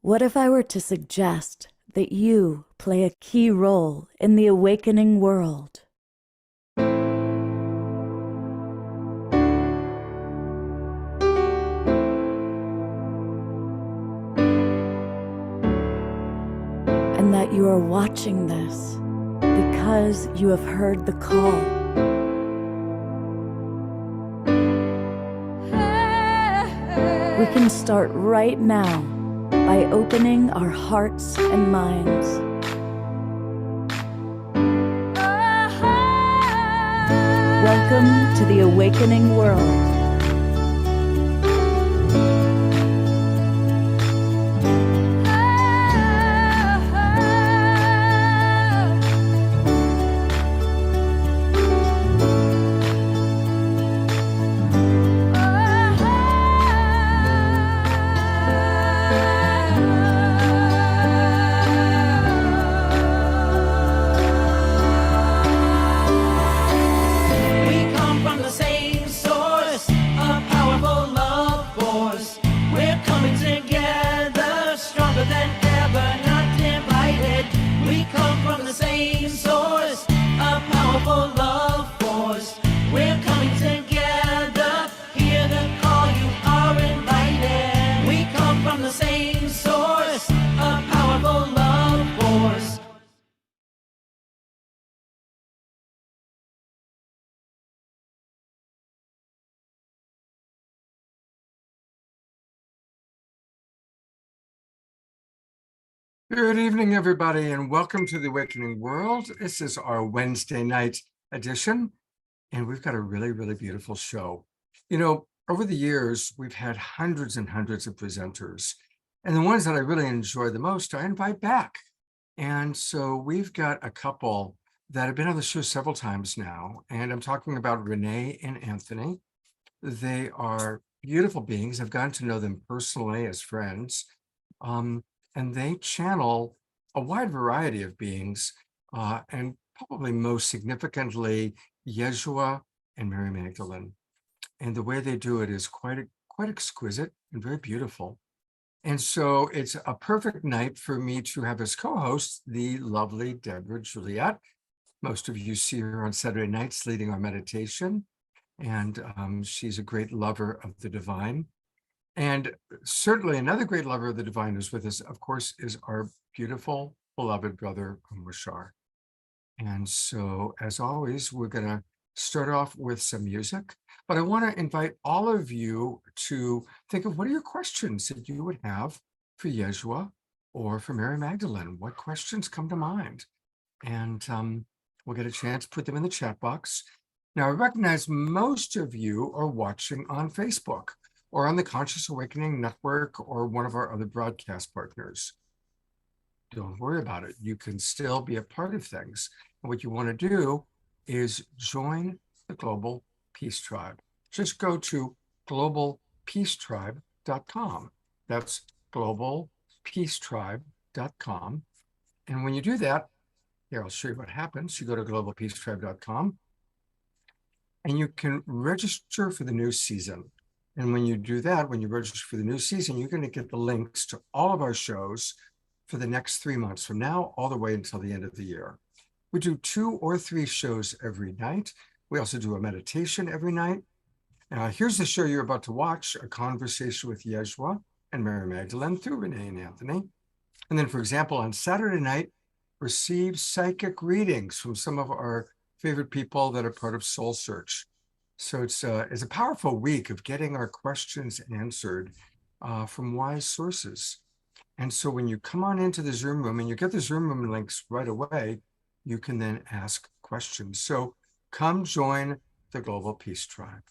What if I were to suggest that you play a key role in the awakening world? And that you are watching this because you have heard the call. We can start right now by opening our hearts and minds. Welcome to the awakening world. Good evening, everybody, and welcome to the Awakening World. This is our Wednesday night edition, and we've got a really, really beautiful show. You know, over the years, we've had hundreds and hundreds of presenters, and the ones that I really enjoy the most, I invite back. And so we've got a couple that have been on the show several times now, and I'm talking about Renee and Anthony. They are beautiful beings. I've gotten to know them personally as friends. And they channel a wide variety of beings, and probably most significantly, Yeshua and Mary Magdalene. And the way they do it is quite exquisite and very beautiful. And so it's a perfect night for me to have as co-host the lovely Deborah Juliet. Most of you see her on Saturday nights leading our meditation, and she's a great lover of the divine. And certainly another great lover of the divine who's with us, of course, is our beautiful, beloved brother, Mushar. And so, as always, we're going to start off with some music, but I want to invite all of you to think of what are your questions that you would have for Yeshua or for Mary Magdalene? What questions come to mind? And we'll get a chance to put them in the chat box. Now, I recognize most of you are watching on Facebook or on the Conscious Awakening Network or one of our other broadcast partners. Don't worry about it. You can still be a part of things. And what you want to do is join the Global Peace Tribe. Just go to globalpeacetribe.com. That's globalpeacetribe.com. And when you do that, here, I'll show you what happens. You go to globalpeacetribe.com and you can register for the new season. And when you do that, when you register for the new season, you're going to get the links to all of our shows for the next 3 months from now all the way until the end of the year. We do 2 or 3 shows every night. We also do a meditation every night. Here's the show you're about to watch, a conversation with Yeshua and Mary Magdalene through Renee and Anthony. And then, for example, on Saturday night, receive psychic readings from some of our favorite people that are part of Soul Search. So it's a powerful week of getting our questions answered from wise sources. And so when you come on into the Zoom room and you get the Zoom room links right away, you can then ask questions. So come join the Global Peace Tribe.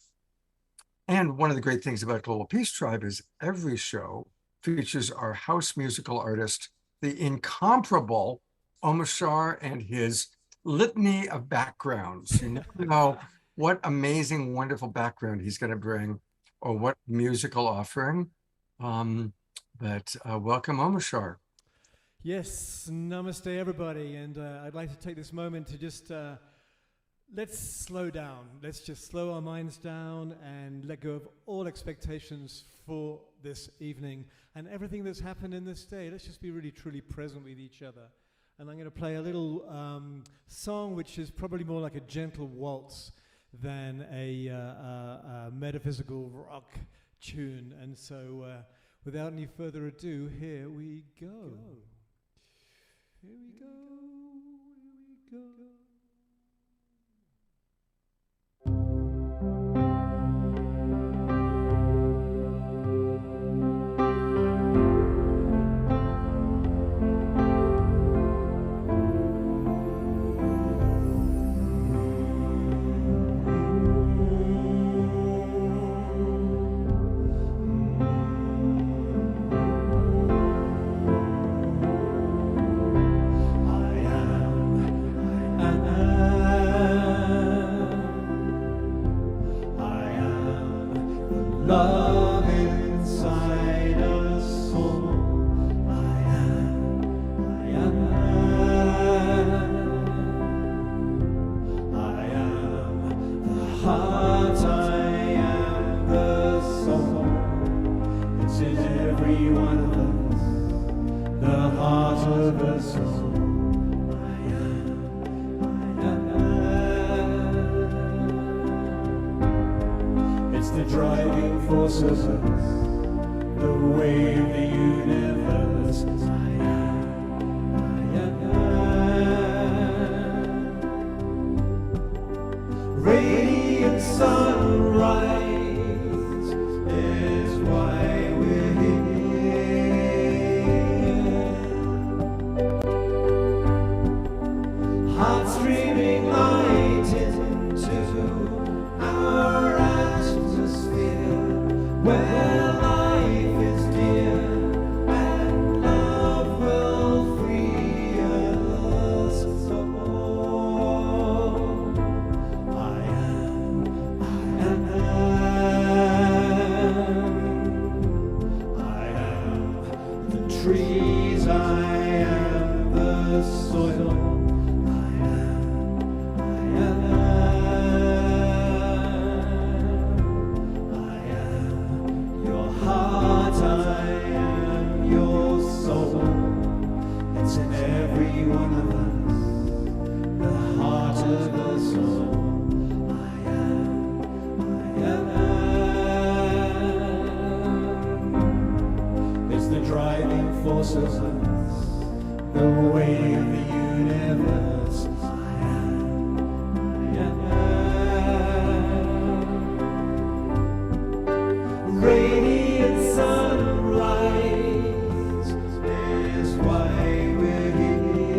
And one of the great things about Global Peace Tribe is every show features our house musical artist, the incomparable Omashar and his litany of backgrounds. You never know what amazing, wonderful background he's going to bring or what musical offering. But welcome, Omashar. Yes, namaste, everybody. And I'd like to take this moment to just Let's slow down. Let's just slow our minds down and let go of all expectations for this evening and everything that's happened in this day. Let's just be really, truly present with each other. And I'm going to play a little song which is probably more like a gentle waltz than a metaphysical rock tune. And so without any further ado, here we go. Here we go. Here we go. Love inside us all. I am the heart, I am the soul. It's in every one of us, the heart of the soul. The driving force of us, the way of the universe. I am. Radiant sunrise is why we're here. Heart streaming light into our where life is dear and love will free us all. I am the trees, I am the soil. Forces us, the way of the universe. I am. Radiant sunrise is why we're here.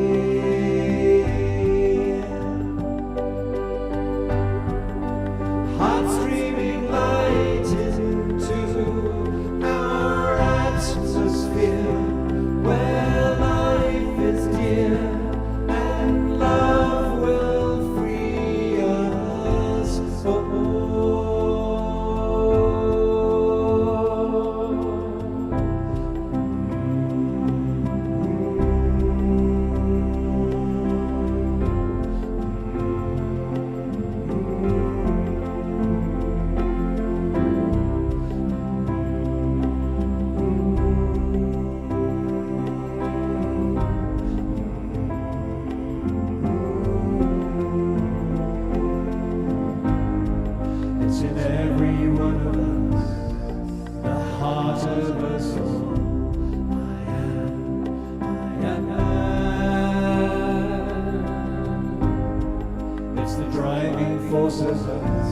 Heart streaming light into our atmosphere. Where life is dear and love will free us all. In every one of us, the heart of us all. It's the driving force of us,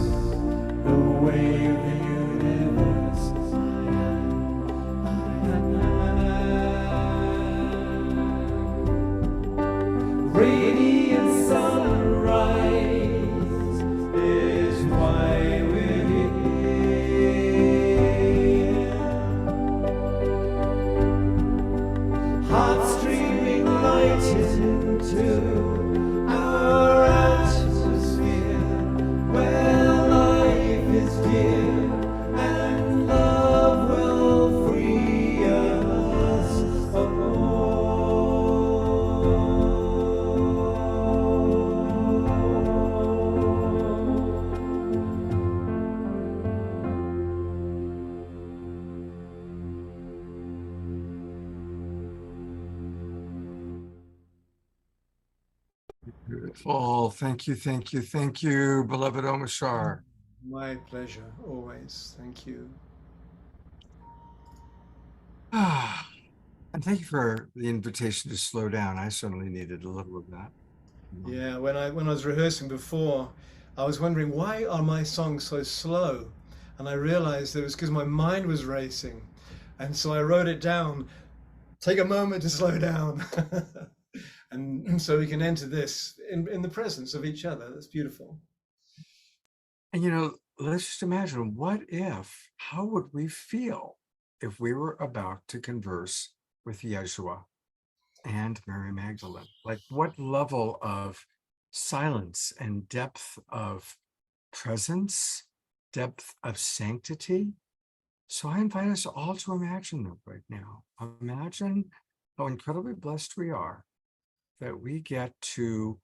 the way of the universe. Radiant sunrise is why we're here. Heart streaming light into our atmosphere. Where Beautiful. Thank you, thank you, thank you, beloved Omashar. My pleasure, always. Thank you. And thank you for the invitation to slow down. I certainly needed a little of that. Yeah, when I was rehearsing before, I was wondering, why are my songs so slow? And I realized it was because my mind was racing. And so I wrote it down. Take a moment to slow down. and so we can enter this in the presence of each other. That's beautiful. And let's just imagine, how would we feel if we were about to converse with Yeshua and Mary Magdalene? Like, what level of silence and depth of presence, depth of sanctity? So I invite us all to imagine that right now. Imagine how incredibly blessed we are that we get to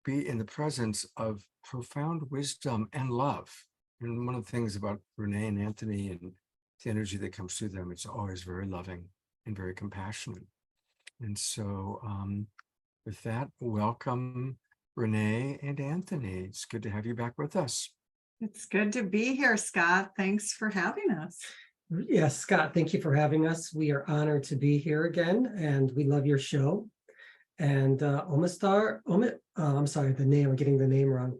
be in the presence of profound wisdom and love. And one of the things about Renee and Anthony and the energy that comes through them, it's always very loving and very compassionate. And so with that, welcome Renee and Anthony. It's good to have you back with us. It's good to be here, Scott. Thanks for having us. Yes, Scott, thank you for having us. We are honored to be here again, and we love your show. And I'm sorry, I'm getting the name wrong.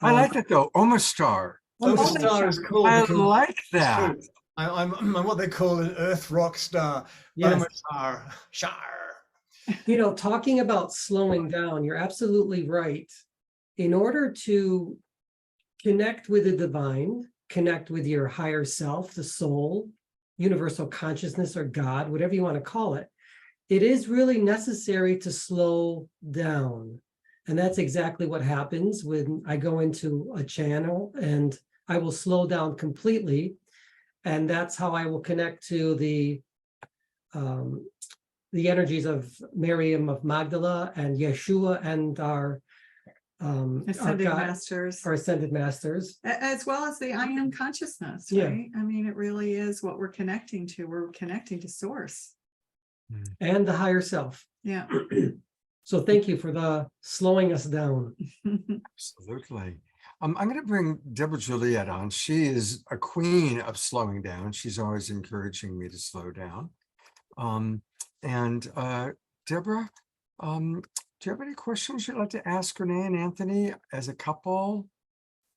I like it though, Omastar. Omastar is cool. I because like it's that. true. I'm what they call an earth rock star. Yes. Omastar. Shar. Talking about slowing down, you're absolutely right. In order to connect with the divine, connect with your higher self, the soul, universal consciousness, or God, whatever you want to call it, it is really necessary to slow down. And that's exactly what happens when I go into a channel, and I will slow down completely. And that's how I will connect to the energies of Miriam of Magdala and Yeshua and our Ascended masters, our ascended masters, as well as the I am consciousness, Yeah. right? I mean, it really is what we're connecting to. We're connecting to source. and the higher self. Yeah. So thank you for the slowing us down. Absolutely. I'm going to bring Deborah Juliet on. She is a queen of slowing down. She's always encouraging me to slow down. Deborah, do you have any questions you'd like to ask Renee and Anthony as a couple?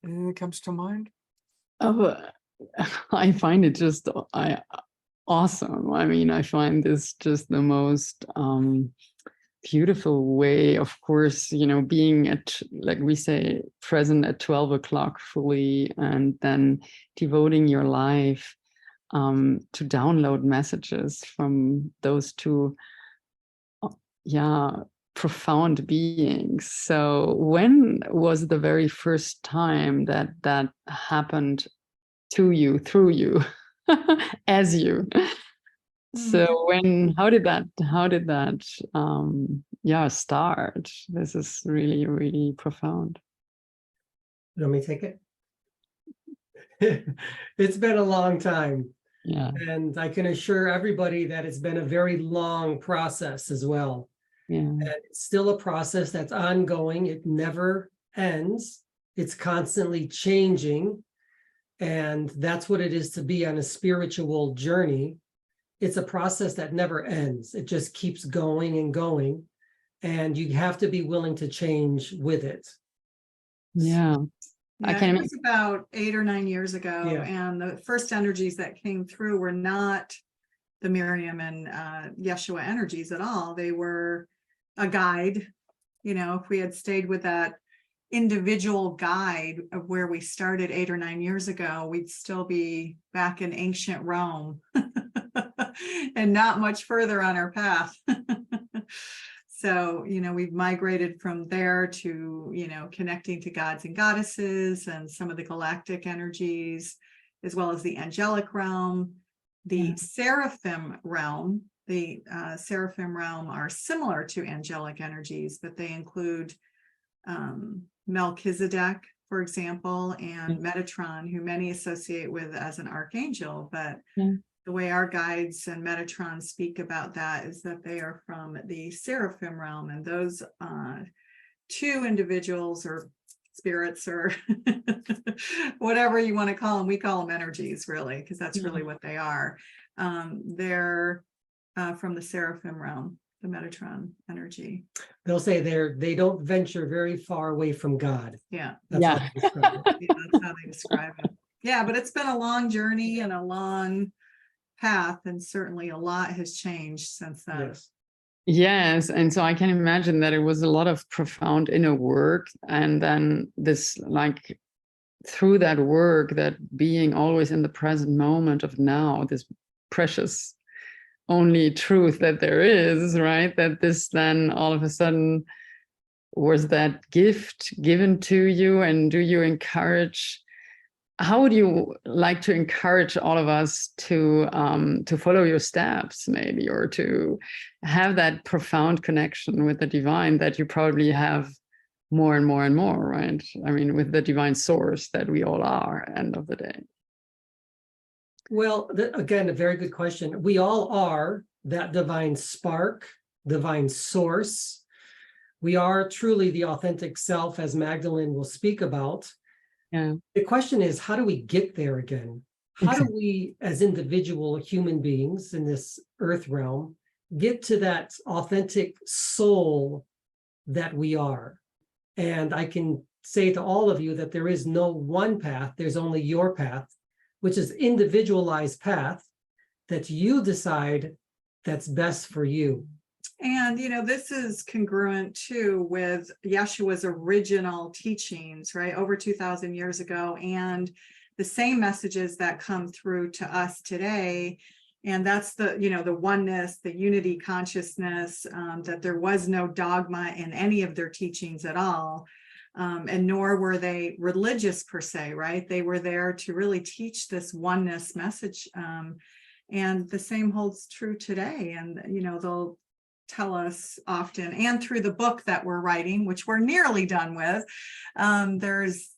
Anything that comes to mind? Oh, I find it just awesome. I mean, I find this just the most beautiful way, of course, being at, like we say, present at 12 o'clock fully, and then devoting your life to download messages from those two, profound beings. So when was the very first time that happened to you, through you, as you? So how did that start? This is really, really profound. You want me to take it? It's been a long time. Yeah. And I can assure everybody that it's been a very long process as well. Yeah. And it's still a process that's ongoing. It never ends. It's constantly changing. And that's what it is to be on a spiritual journey. It's a process that never ends. It just keeps going and going. And you have to be willing to change with it. Yeah. It was about 8 or 9 years ago. Yeah. And the first energies that came through were not the Miriam and Yeshua energies at all. They were a guide. If we had stayed with that individual guide of where we started 8 or 9 years ago, we'd still be back in ancient Rome and not much further on our path. So, we've migrated from there to, connecting to gods and goddesses and some of the galactic energies, as well as the angelic realm, the seraphim realm. The seraphim realm are similar to angelic energies, but they include Melchizedek, for example, and Metatron, who many associate with as an archangel. But the way our guides and Metatron speak about that is that they are from the seraphim realm, and those two individuals or spirits or whatever you want to call them. We call them energies, really, because that's really what they are. They're from the seraphim realm, the Metatron energy. They'll say they don't venture very far away from God. Yeah. That's how they describe it. Yeah, that's how they describe it. Yeah, but it's been a long journey and a long path, and certainly a lot has changed since then. Yes. Yes, and so I can imagine that it was a lot of profound inner work, and then this, like, through that work, that being always in the present moment of now, this precious only truth that there is, right? That this then all of a sudden was that gift given to you, and do you encourage? How would you like to encourage all of us to follow your steps, maybe, or to have that profound connection with the divine that you probably have more and more and more, right? I mean, with the divine source that we all are, end of the day. Well, again, a very good question. We all are that divine spark, divine source. We are truly the authentic self, as Magdalene will speak about. Yeah. The question is, how do we get there again? How do we, as individual human beings in this earth realm, get to that authentic soul that we are? And I can say to all of you that there is no one path, there's only your path, which is individualized path that you decide that's best for you. And, this is congruent too with Yeshua's original teachings, right? Over 2,000 years ago, and the same messages that come through to us today. And that's the oneness, the unity consciousness, that there was no dogma in any of their teachings at all. And nor were they religious per se, right? They were there to really teach this oneness message. And the same holds true today. And, they'll tell us often, and through the book that we're writing, which we're nearly done with, there's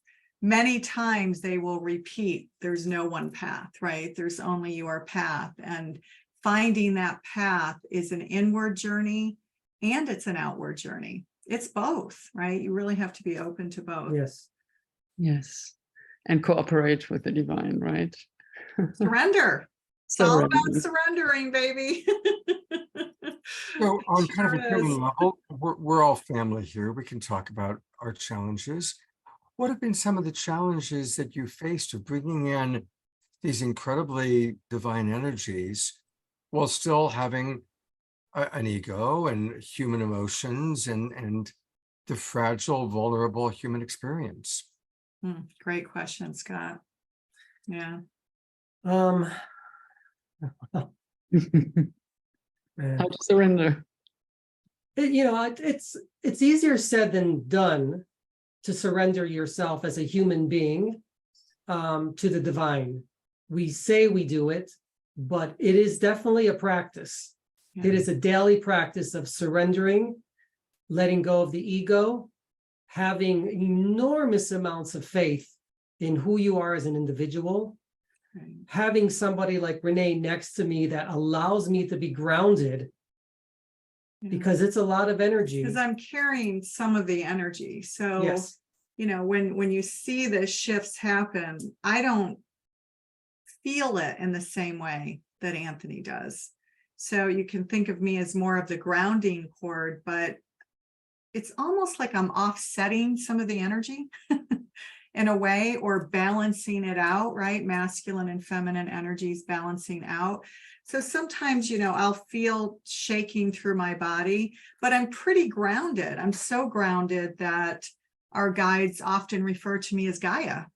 many times they will repeat, there's no one path, right? There's only your path. And finding that path is an inward journey and it's an outward journey. It's both, right? You really have to be open to both. Yes. Yes. And cooperate with the divine, right? Surrender. It's all about surrendering, baby. So on kind of a Sure is. human level, we're all family here. We can talk about our challenges. What have been some of the challenges that you faced of bringing in these incredibly divine energies while still having an ego and human emotions and the fragile, vulnerable human experience? Great question, Scott. Yeah. How to surrender. It's easier said than done to surrender yourself as a human being to the divine. We say we do it, but it is definitely a practice. Yeah. It is a daily practice of surrendering, letting go of the ego, having enormous amounts of faith in who you are as an individual, Right. having somebody like Renee next to me that allows me to be grounded, because it's a lot of energy. Because I'm carrying some of the energy. So, Yes. when you see the shifts happen, I don't feel it in the same way that Anthony does. So you can think of me as more of the grounding cord, but it's almost like I'm offsetting some of the energy in a way, or balancing it out, right? Masculine and feminine energies balancing out. So sometimes, I'll feel shaking through my body, but I'm pretty grounded. I'm so grounded that our guides often refer to me as Gaia,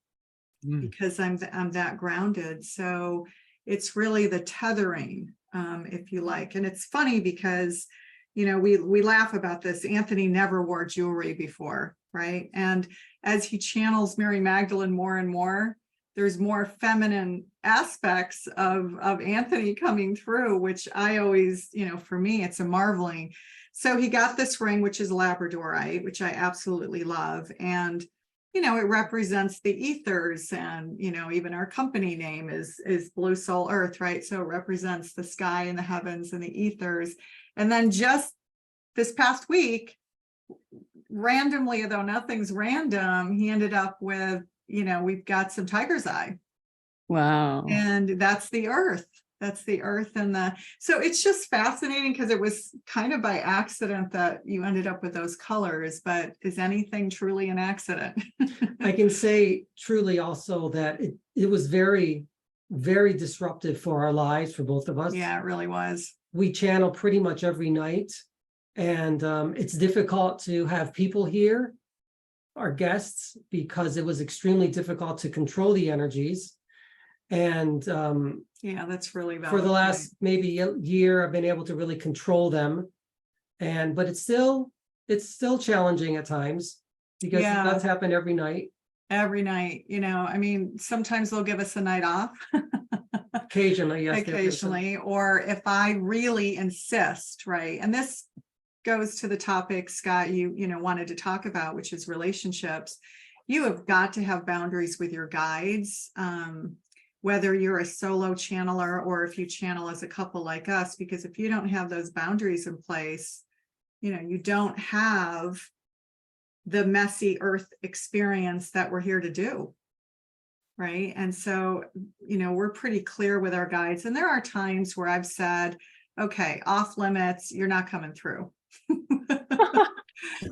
because I'm that grounded. So it's really the tethering, if you like. And it's funny because, we laugh about this. Anthony never wore jewelry before, right? And as he channels Mary Magdalene more and more, there's more feminine aspects of Anthony coming through, which I always, for me, it's a marveling. So he got this ring, which is Labradorite, which I absolutely love. And, it represents the ethers, and, even our company name is Blue Soul Earth, right? So it represents the sky and the heavens and the ethers. And then just this past week, randomly, though nothing's random, he ended up with, we've got some tiger's eye, Wow. and that's the earth. That's the earth. So it's just fascinating because it was kind of by accident that you ended up with those colors, but is anything truly an accident? I can say truly also that it was very, very disruptive for our lives, for both of us. Yeah, it really was. We channel pretty much every night, and it's difficult to have people here, our guests, because it was extremely difficult to control the energies. And yeah, that's really valid. For the last maybe a year, I've been able to really control them, but it's still challenging at times because that's happened every night. Every night, I mean, sometimes they'll give us a night off. Occasionally, yes. Occasionally, or if I really insist, right? And this goes to the topic, Scott, you wanted to talk about, which is relationships. You have got to have boundaries with your guides, whether you're a solo channeler or if you channel as a couple like us, because if you don't have those boundaries in place, you don't have the messy earth experience that we're here to do. Right. And so, we're pretty clear with our guides. And there are times where I've said, okay, off limits, you're not coming through.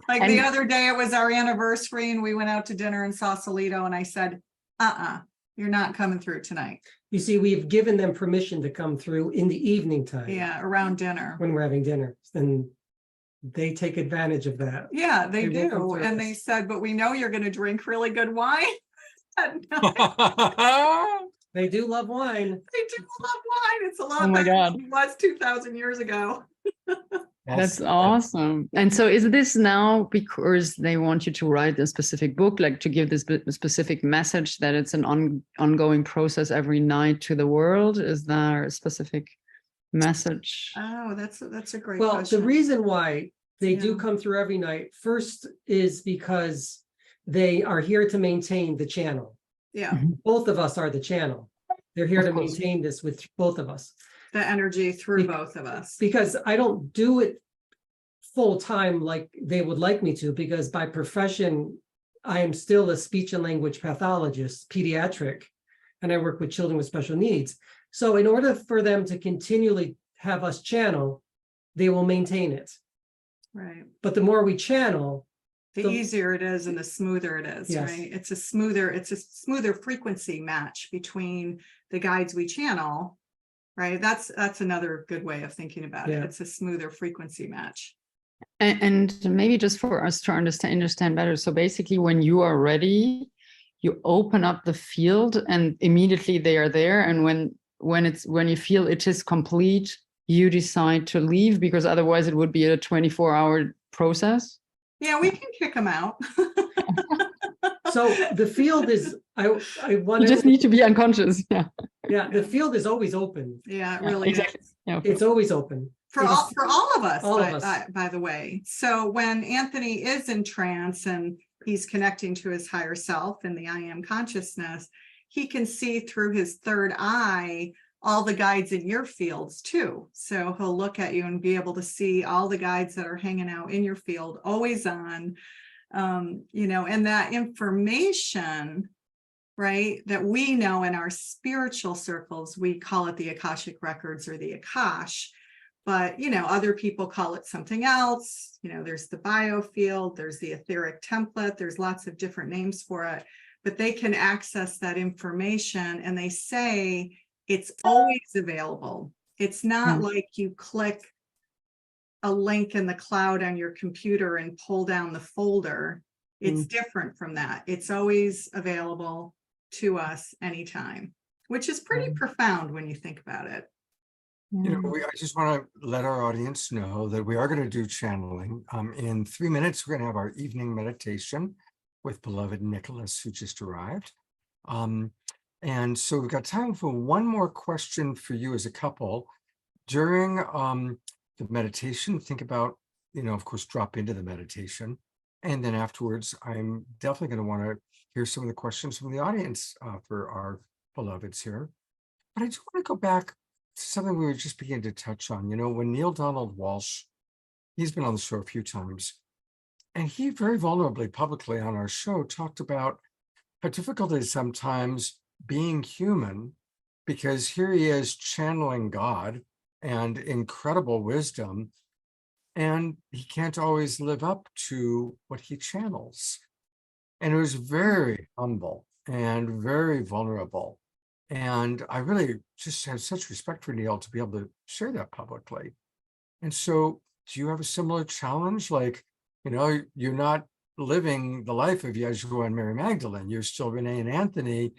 Like the other day, it was our anniversary and we went out to dinner in Sausalito and I said, you're not coming through tonight. You see, we've given them permission to come through in the evening time. Yeah, around dinner. When we're having dinner. And they take advantage of that. Yeah, they do. And they said, but we know you're going to drink really good wine. They do love wine. They do love wine. It's a lot Oh my better God. than it was 2,000 years ago. That's awesome. And so is this now because they want you to write a specific book, like to give this specific message that it's an ongoing process every night to the world? Is there a specific message? Oh, that's a great Well, question. the reason why they do Yeah. come through every night, first is because they are here to maintain the channel. Yeah, Both of us are the channel. They're here Of to course. maintain this with both of us. the energy through both of us. Because I don't do it full time like they would like me to, because by profession, I am still a speech and language pathologist, pediatric, and I work with children with special needs. So in order for them to continually have us channel, they will maintain it. Right. But the more we channel, The easier it is and the smoother it is, Yes. right? It's a smoother frequency match between the guides we channel, right? That's another good way of thinking about it. Yeah. It's a smoother frequency match. And maybe just for us to understand better. So basically, when you are ready, you open up the field and immediately they are there. And when you feel it is complete, you decide to leave, because otherwise it would be a 24-hour process. Yeah, we can kick them out. so the field is, I want You just need to be unconscious. Yeah. yeah, the field is always open. Yeah, it Yeah, really exactly. is. Yeah. It's always open. For all of us, All of us. by the way. So when Anthony is in trance and he's connecting to his higher self in the I am consciousness, he can see through his third eye all the guides in your fields too. So he'll look at you and be able to see all the guides that are hanging out in your field, always on, and that information, right, that we know in our spiritual circles, we call it the Akashic records or the Akash, but, other people call it something else. There's the biofield, there's the etheric template, there's lots of different names for it, but they can access that information and they say, it's always available. It's not like you click a link in the cloud on your computer and pull down the folder. It's different from that. It's always available to us anytime, which is pretty profound when you think about it. I just want to let our audience know that we are going to do channeling. In 3 minutes, we're going to have our evening meditation with beloved Nicholas, who just arrived. And so we've got time for one more question for you as a couple. During the meditation, think about, of course, drop into the meditation. And then afterwards, I'm definitely going to want to hear some of the questions from the audience for our beloveds here. But I do want to go back to something we were just beginning to touch on. When Neil Donald Walsh, he's been on the show a few times, And he very vulnerably, publicly on our show, talked about how difficult it is sometimes being human, because here he is channeling God and incredible wisdom, and he can't always live up to what he channels. And it was very humble and very vulnerable. And I really just have such respect for Neil to be able to share that publicly. And so, do you have a similar challenge? Like, you're not living the life of Yeshua and Mary Magdalene. You're still Renee and Anthony,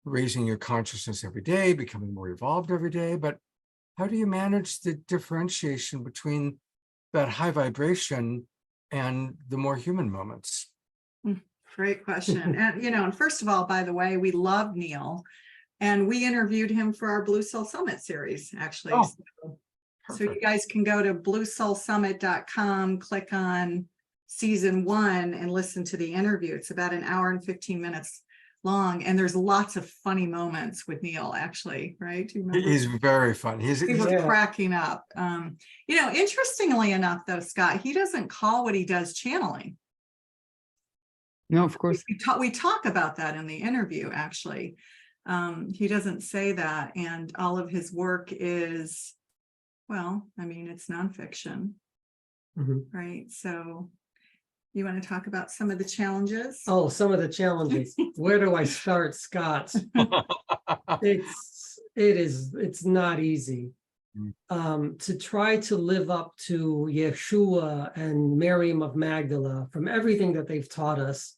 raising your consciousness every day, becoming more evolved every day. But how do you manage the differentiation between that high vibration and the more human moments? Great question. And first of all, by the way, we love Neil, and we interviewed him for our Blue Soul Summit series, actually. Oh, so you guys can go to bluesoulsummit.com, click on season 1 and listen to the interview. It's about an hour and 15 minutes long, and there's lots of funny moments with Neil, actually, right? Do you remember? He's very fun. He was cracking up. Interestingly enough, though, Scott, he doesn't call what he does channeling. No, of course. We talk about that in the interview, actually. He doesn't say that, and all of his work is, it's nonfiction, right? So you want to talk about some of the challenges? Oh, some of the challenges. Where do I start, Scott? It's not easy. To try to live up to Yeshua and Mary of Magdalene from everything that they've taught us.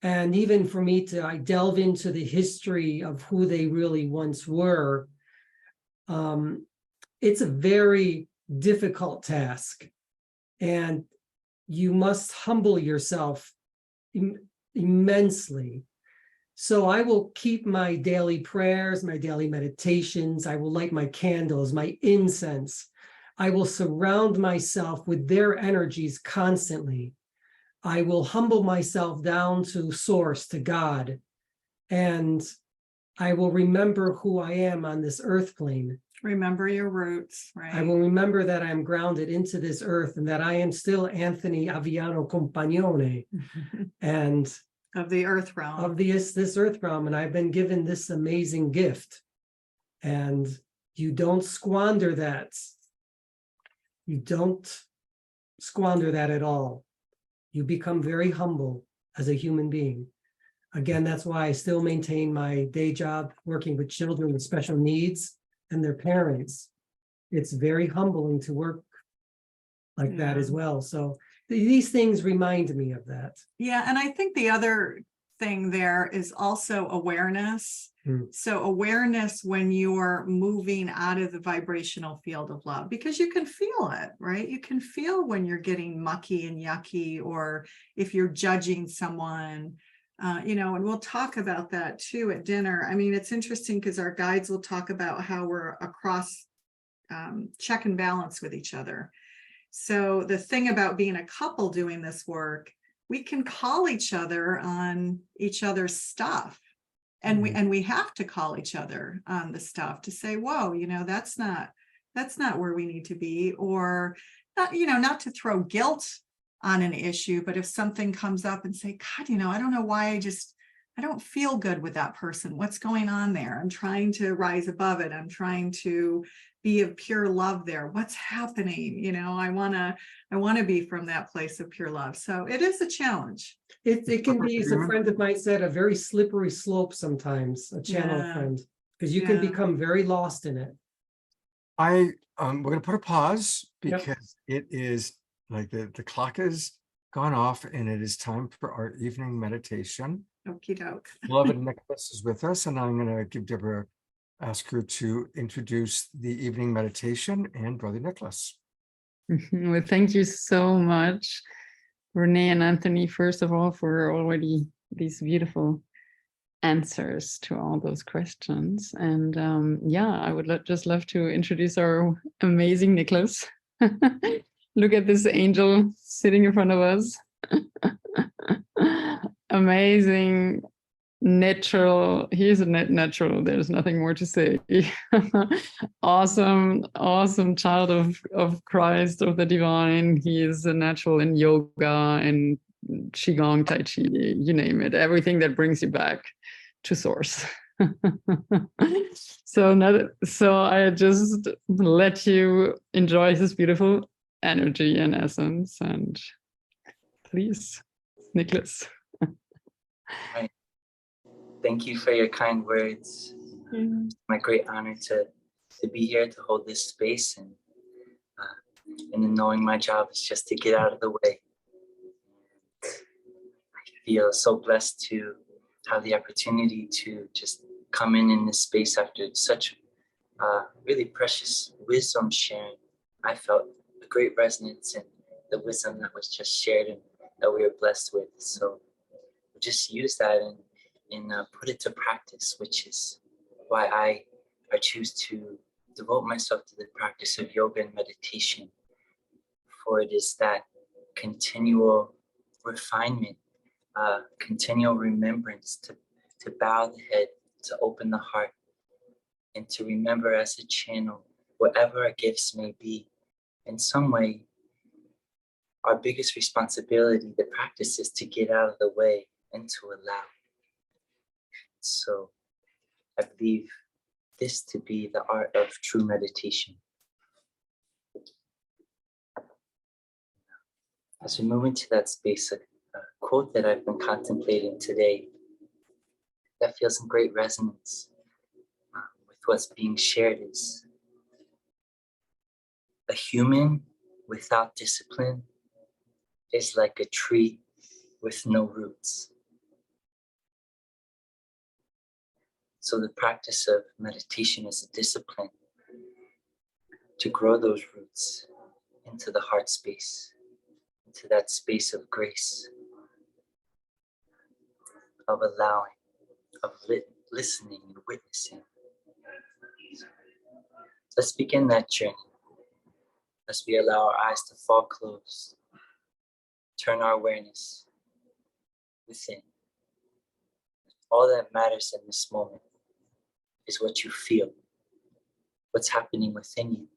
And even for me I delve into the history of who they really once were. It's a very difficult task. And you must humble yourself immensely. So I will keep my daily prayers, my daily meditations. I will light my candles, my incense. I will surround myself with their energies constantly. I will humble myself down to source, to God. And I will remember who I am on this earth plane. Remember your roots, right? I will remember that I am grounded into this earth and that I am still Anthony Aviano Compagnone and of the earth realm. Of this earth realm. And I've been given this amazing gift. And you don't squander that. You don't squander that at all. You become very humble as a human being. Again, that's why I still maintain my day job working with children with special needs and their parents. It's very humbling to work like that as well. So these things remind me of that. Yeah, and I think the other thing there is also awareness. So awareness when you're moving out of the vibrational field of love, because you can feel it, right? You can feel when you're getting mucky and yucky, or if you're judging someone, and we'll talk about that too at dinner. I mean, it's interesting because our guides will talk about how we're across check and balance with each other. So the thing about being a couple doing this work, we can call each other on each other's stuff. And we have to call each other on the stuff to say, whoa, that's not where we need to be, or not, not to throw guilt on an issue, but if something comes up and say, God, I don't know why I don't feel good with that person. What's going on there? I'm trying to rise above it. I'm trying to be of pure love there. What's happening? I want to be from that place of pure love. So it is a challenge. It can be, as a friend of mine said, a very slippery slope sometimes, a channel friend, because you can become very lost in it. We're going to put a pause because it is like the clock has gone off and it is time for our evening meditation. Okie doke. Beloved Nicholas is with us, and I'm going to give Deborah, ask her to introduce the evening meditation, and Brother Nicholas. Well, thank you so much, Renee and Anthony, first of all, for already these beautiful answers to all those questions. And I would just love to introduce our amazing Nicholas. Look at this angel sitting in front of us. Amazing natural. He's a natural. There's nothing more to say. Awesome child of Christ, of the divine. He is a natural in yoga and qigong, tai chi, you name it. Everything that brings you back to source. So I just let you enjoy his beautiful energy and essence. And please, Nicholas. Right. Thank you for your kind words. It's my great honor to be here, to hold this space, and in knowing my job is just to get out of the way. I feel so blessed to have the opportunity to just come in this space after such really precious wisdom sharing. I felt a great resonance in the wisdom that was just shared and that we were blessed with. So just use that and put it to practice, which is why I choose to devote myself to the practice of yoga and meditation. For it is that continual refinement, continual remembrance to bow the head, to open the heart, and to remember as a channel, whatever our gifts may be. In some way, our biggest responsibility, the practice, is to get out of the way and to allow. So I believe this to be the art of true meditation. As we move into that space, a quote that I've been contemplating today that feels in great resonance with what's being shared is: a human without discipline is like a tree with no roots. So the practice of meditation is a discipline to grow those roots into the heart space, into that space of grace, of allowing, of listening and witnessing. Let's begin that journey as we allow our eyes to fall closed, turn our awareness within. All that matters in this moment is what you feel, what's happening within you.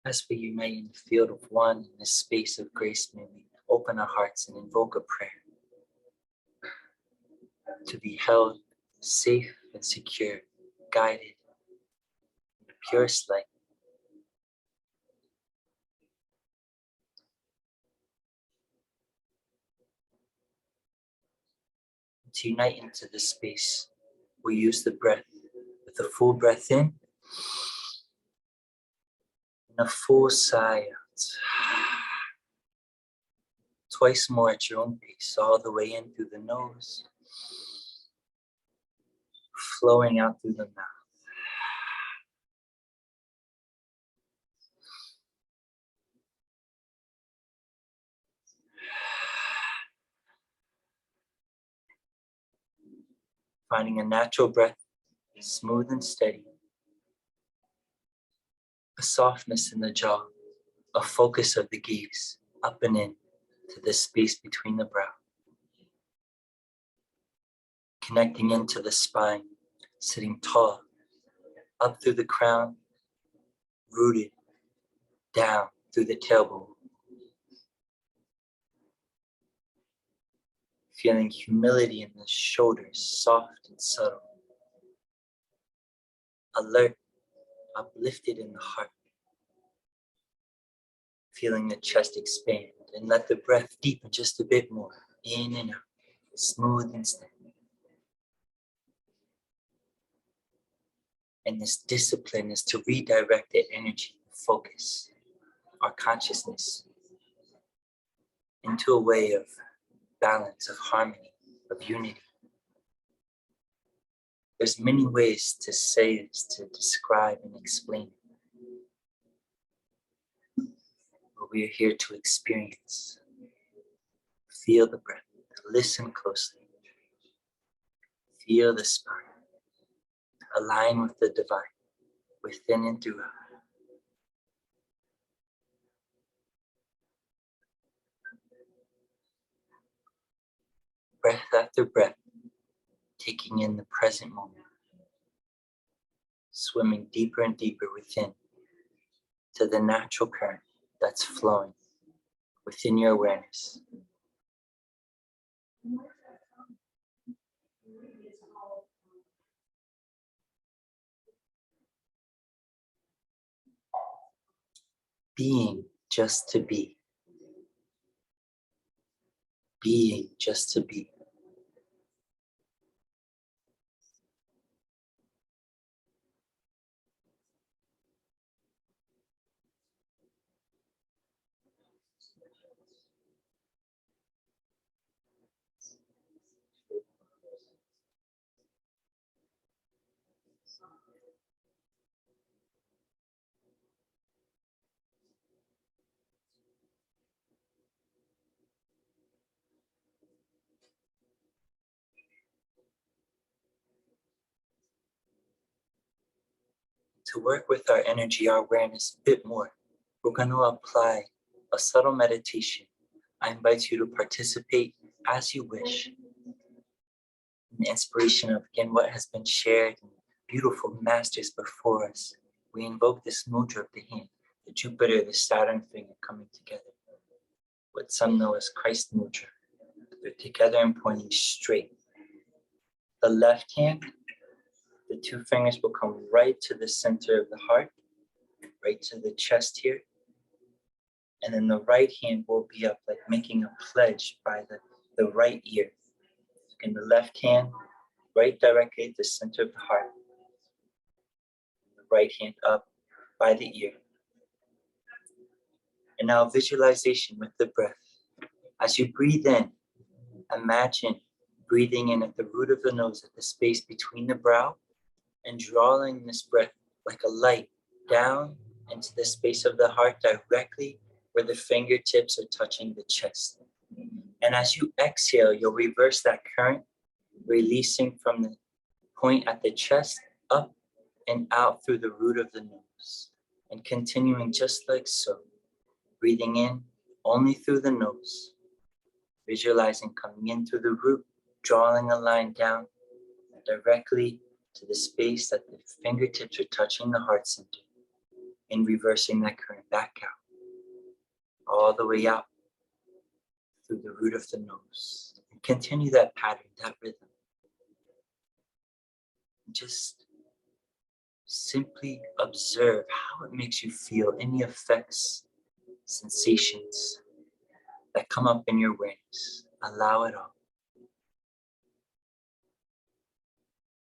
As we unite in the field of one, in this space of grace, may we open our hearts and invoke a prayer to be held safe and secure, guided in the purest light. To unite into this space, we use the breath with a full breath in and a full sigh out. Twice more at your own pace, all the way in through the nose, flowing out through the mouth. Finding a natural breath, smooth and steady. A softness in the jaw, a focus of the gaze, up and in to the space between the brow. Connecting into the spine, sitting tall, up through the crown, rooted, down through the tailbone. Feeling humility in the shoulders, soft and subtle. Alert, uplifted in the heart. Feeling the chest expand, and let the breath deepen just a bit more, in and out, smooth and steady. And this discipline is to redirect the energy, focus, our consciousness into a way of balance, of harmony, of unity. There's many ways to say this, to describe and explain it. But we are here to experience. Feel the breath, listen closely. Feel the spine. Align with the divine, within and throughout. breath after breath, taking in the present moment, swimming deeper and deeper within to the natural current that's flowing within your awareness. Being just to be. Being just to be. To work with our energy, our awareness a bit more, we're going to apply a subtle meditation. I invite you to participate as you wish. An inspiration of, again, what has been shared, and beautiful masters before us. We invoke this mudra of the hand, the Jupiter, the Saturn finger coming together. What some know as Christ mudra. They're together and pointing straight. The left hand, the two fingers will come right to the center of the heart, right to the chest here. And then the right hand will be up, like making a pledge by the right ear. And the left hand, right directly at the center of the heart. The right hand up by the ear. And now visualization with the breath. As you breathe in, imagine breathing in at the root of the nose, at the space between the brow, and drawing this breath like a light down into the space of the heart, directly where the fingertips are touching the chest. And as you exhale, you'll reverse that current, releasing from the point at the chest up and out through the root of the nose, and continuing just like so. Breathing in only through the nose, visualizing coming in through the root, drawing a line down directly to the space that the fingertips are touching the heart center, and reversing that current back out, all the way out through the root of the nose. And continue that pattern, that rhythm. Just simply observe how it makes you feel, any effects, sensations that come up in your awareness. Allow it all.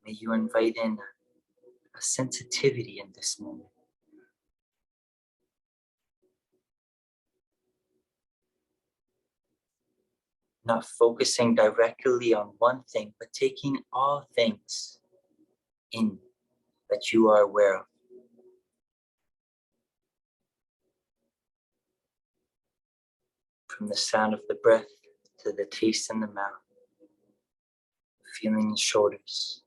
May you invite in a sensitivity in this moment. Not focusing directly on one thing, but taking all things in that you are aware of. From the sound of the breath to the taste in the mouth, feeling the shoulders.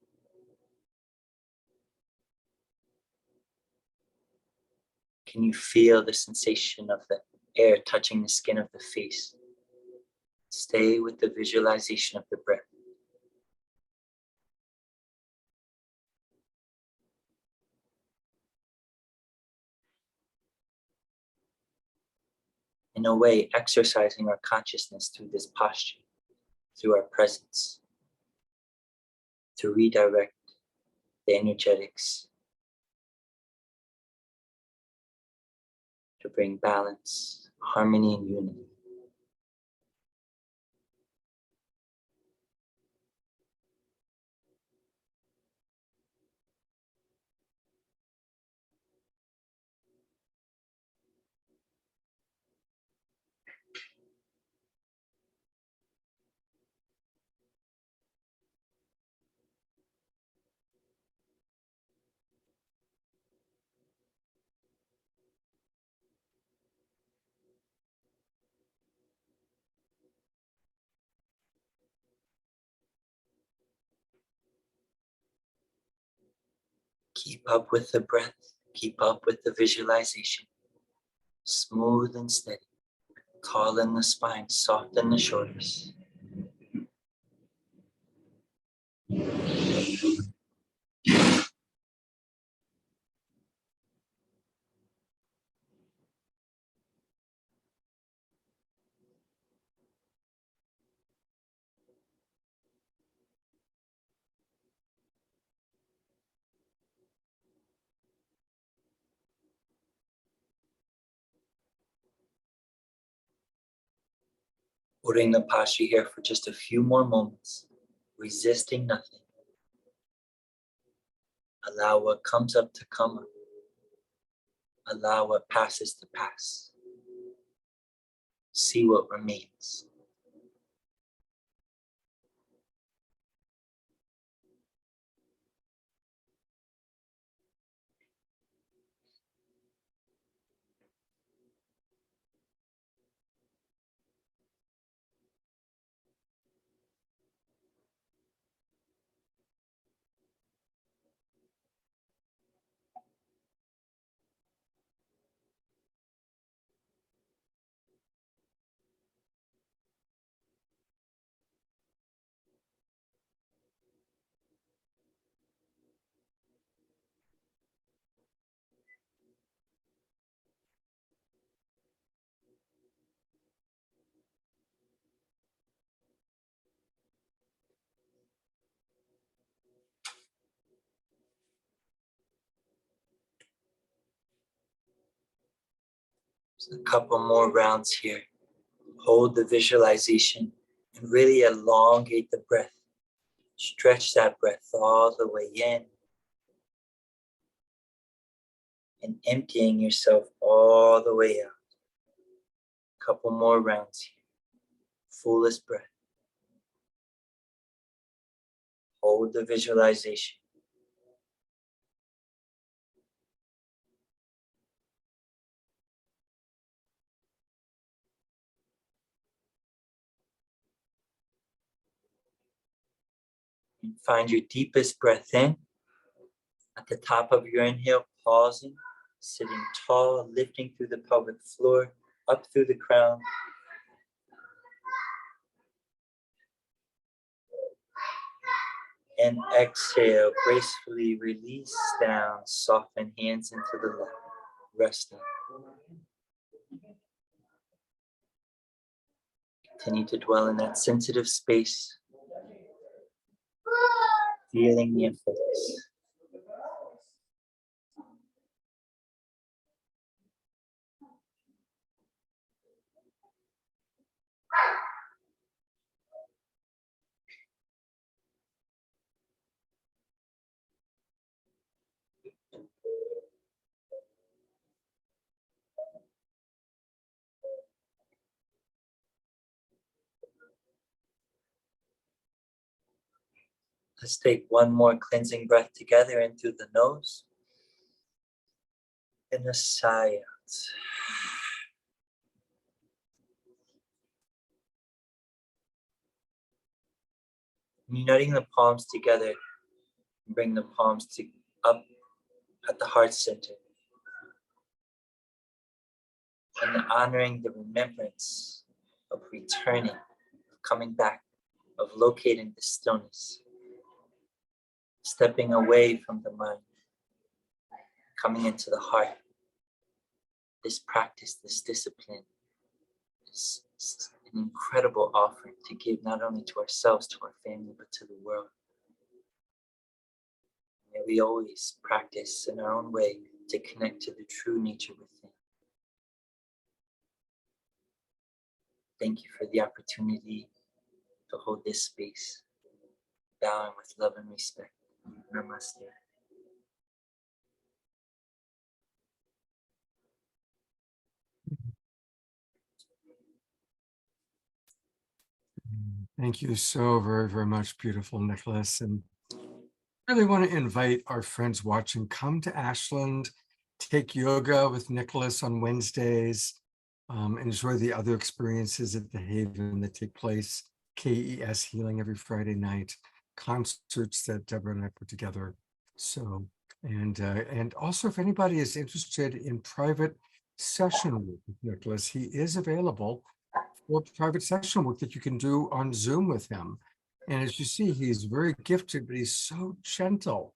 Can you feel the sensation of the air touching the skin of the face? Stay with the visualization of the breath. In a way, exercising our consciousness through this posture, through our presence, to redirect the energetics, to bring balance, harmony, and unity. Keep up with the breath, keep up with the visualization. Smooth and steady, tall in the spine, soft in the shoulders. Holding the posture here for just a few more moments, resisting nothing. Allow what comes up to come up. Allow what passes to pass. See what remains. Just a couple more rounds here. Hold the visualization and really elongate the breath. Stretch that breath all the way in and emptying yourself all the way out. Couple more rounds here. Fullest breath. Hold the visualization. And find your deepest breath in. At the top of your inhale, pausing, sitting tall, lifting through the pelvic floor, up through the crown. And exhale, gracefully release down, soften hands into the lap, resting. Continue to dwell in that sensitive space, feeling the effects. Let's take one more cleansing breath together in through the nose and a sigh out. Uniting the palms together, bring the palms up at the heart center. And honoring the remembrance of returning, of coming back, of locating the stillness. Stepping away from the mind, coming into the heart. This practice, this discipline is an incredible offering to give not only to ourselves, to our family, but to the world. May we always practice in our own way to connect to the true nature within. Thank you for the opportunity to hold this space, bowing with love and respect. Namaste. Thank you so very, very much, beautiful Nicholas. And I really want to invite our friends watching, come to Ashland, take yoga with Nicholas on Wednesdays, enjoy the other experiences at the Haven that take place, KES Healing every Friday night, concerts that Deborah and I put together. So, and also if anybody is interested in private session work with Nicholas, he is available for private session work that you can do on Zoom with him. And as you see, he's very gifted, but he's so gentle.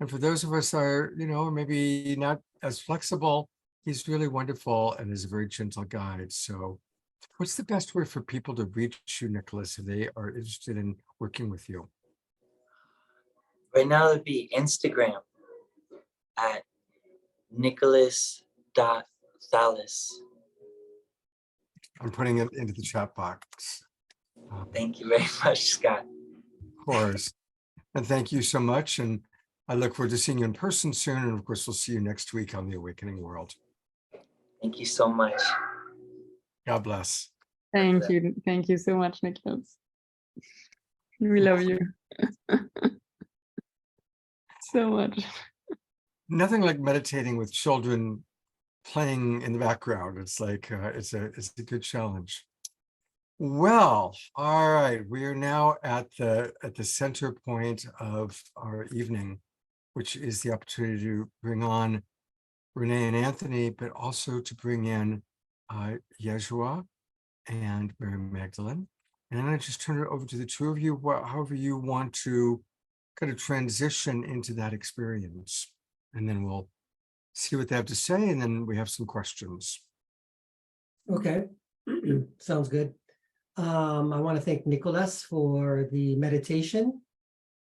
And for those of us that are, maybe not as flexible, he's really wonderful and is a very gentle guide. So what's the best way for people to reach you, Nicholas, if they are interested in working with you? Right now it'd be Instagram at Nicholas.Thalis. I'm putting it into the chat box. Thank you very much, Scott. Of course. And thank you so much. And I look forward to seeing you in person soon. And of course, we'll see you next week on The Awakening World. Thank you so much. God bless. Thank you. Thank you so much, Nicholas. We love you so much. Nothing like meditating with children playing in the background. It's like it's a good challenge. Well, all right. We are now at the center point of our evening, which is the opportunity to bring on Renee and Anthony, but also to bring in Yeshua and Mary Magdalene. And I'm going to just turn it over to the two of you, however you want to kind of transition into that experience. And then we'll see what they have to say. And then we have some questions. Okay, sounds good. I want to thank Nicholas for the meditation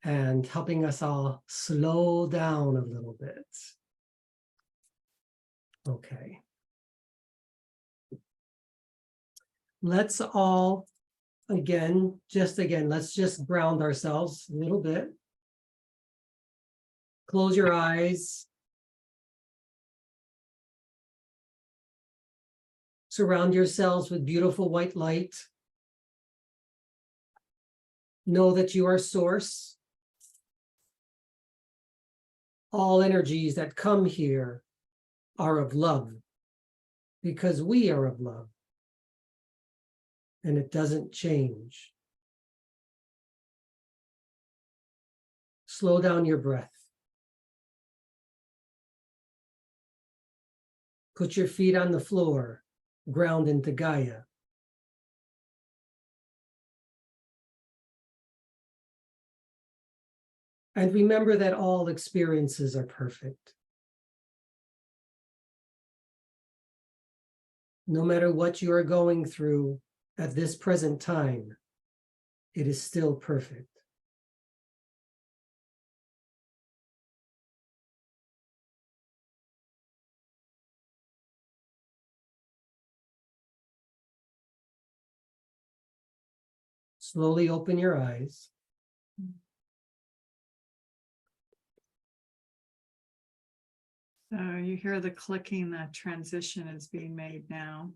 and helping us all slow down a little bit. Okay. Let's all, let's just ground ourselves a little bit. Close your eyes. Surround yourselves with beautiful white light. Know that you are source. All energies that come here are of love because we are of love. And it doesn't change. Slow down your breath. Put your feet on the floor, ground into Gaia. And remember that all experiences are perfect. No matter what you are going through at this present time, it is still perfect. Slowly open your eyes. So you hear the clicking, that transition is being made now.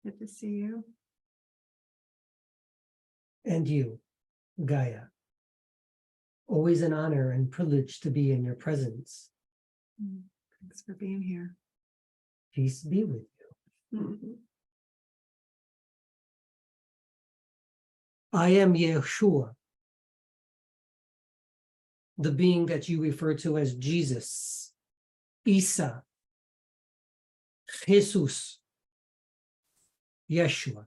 Good to see you. And you, Gaia. Always an honor and privilege to be in your presence. Thanks for being here. Peace be with you. I am Yeshua, the being that you refer to as Jesus, Isa, Jesus, Yeshua.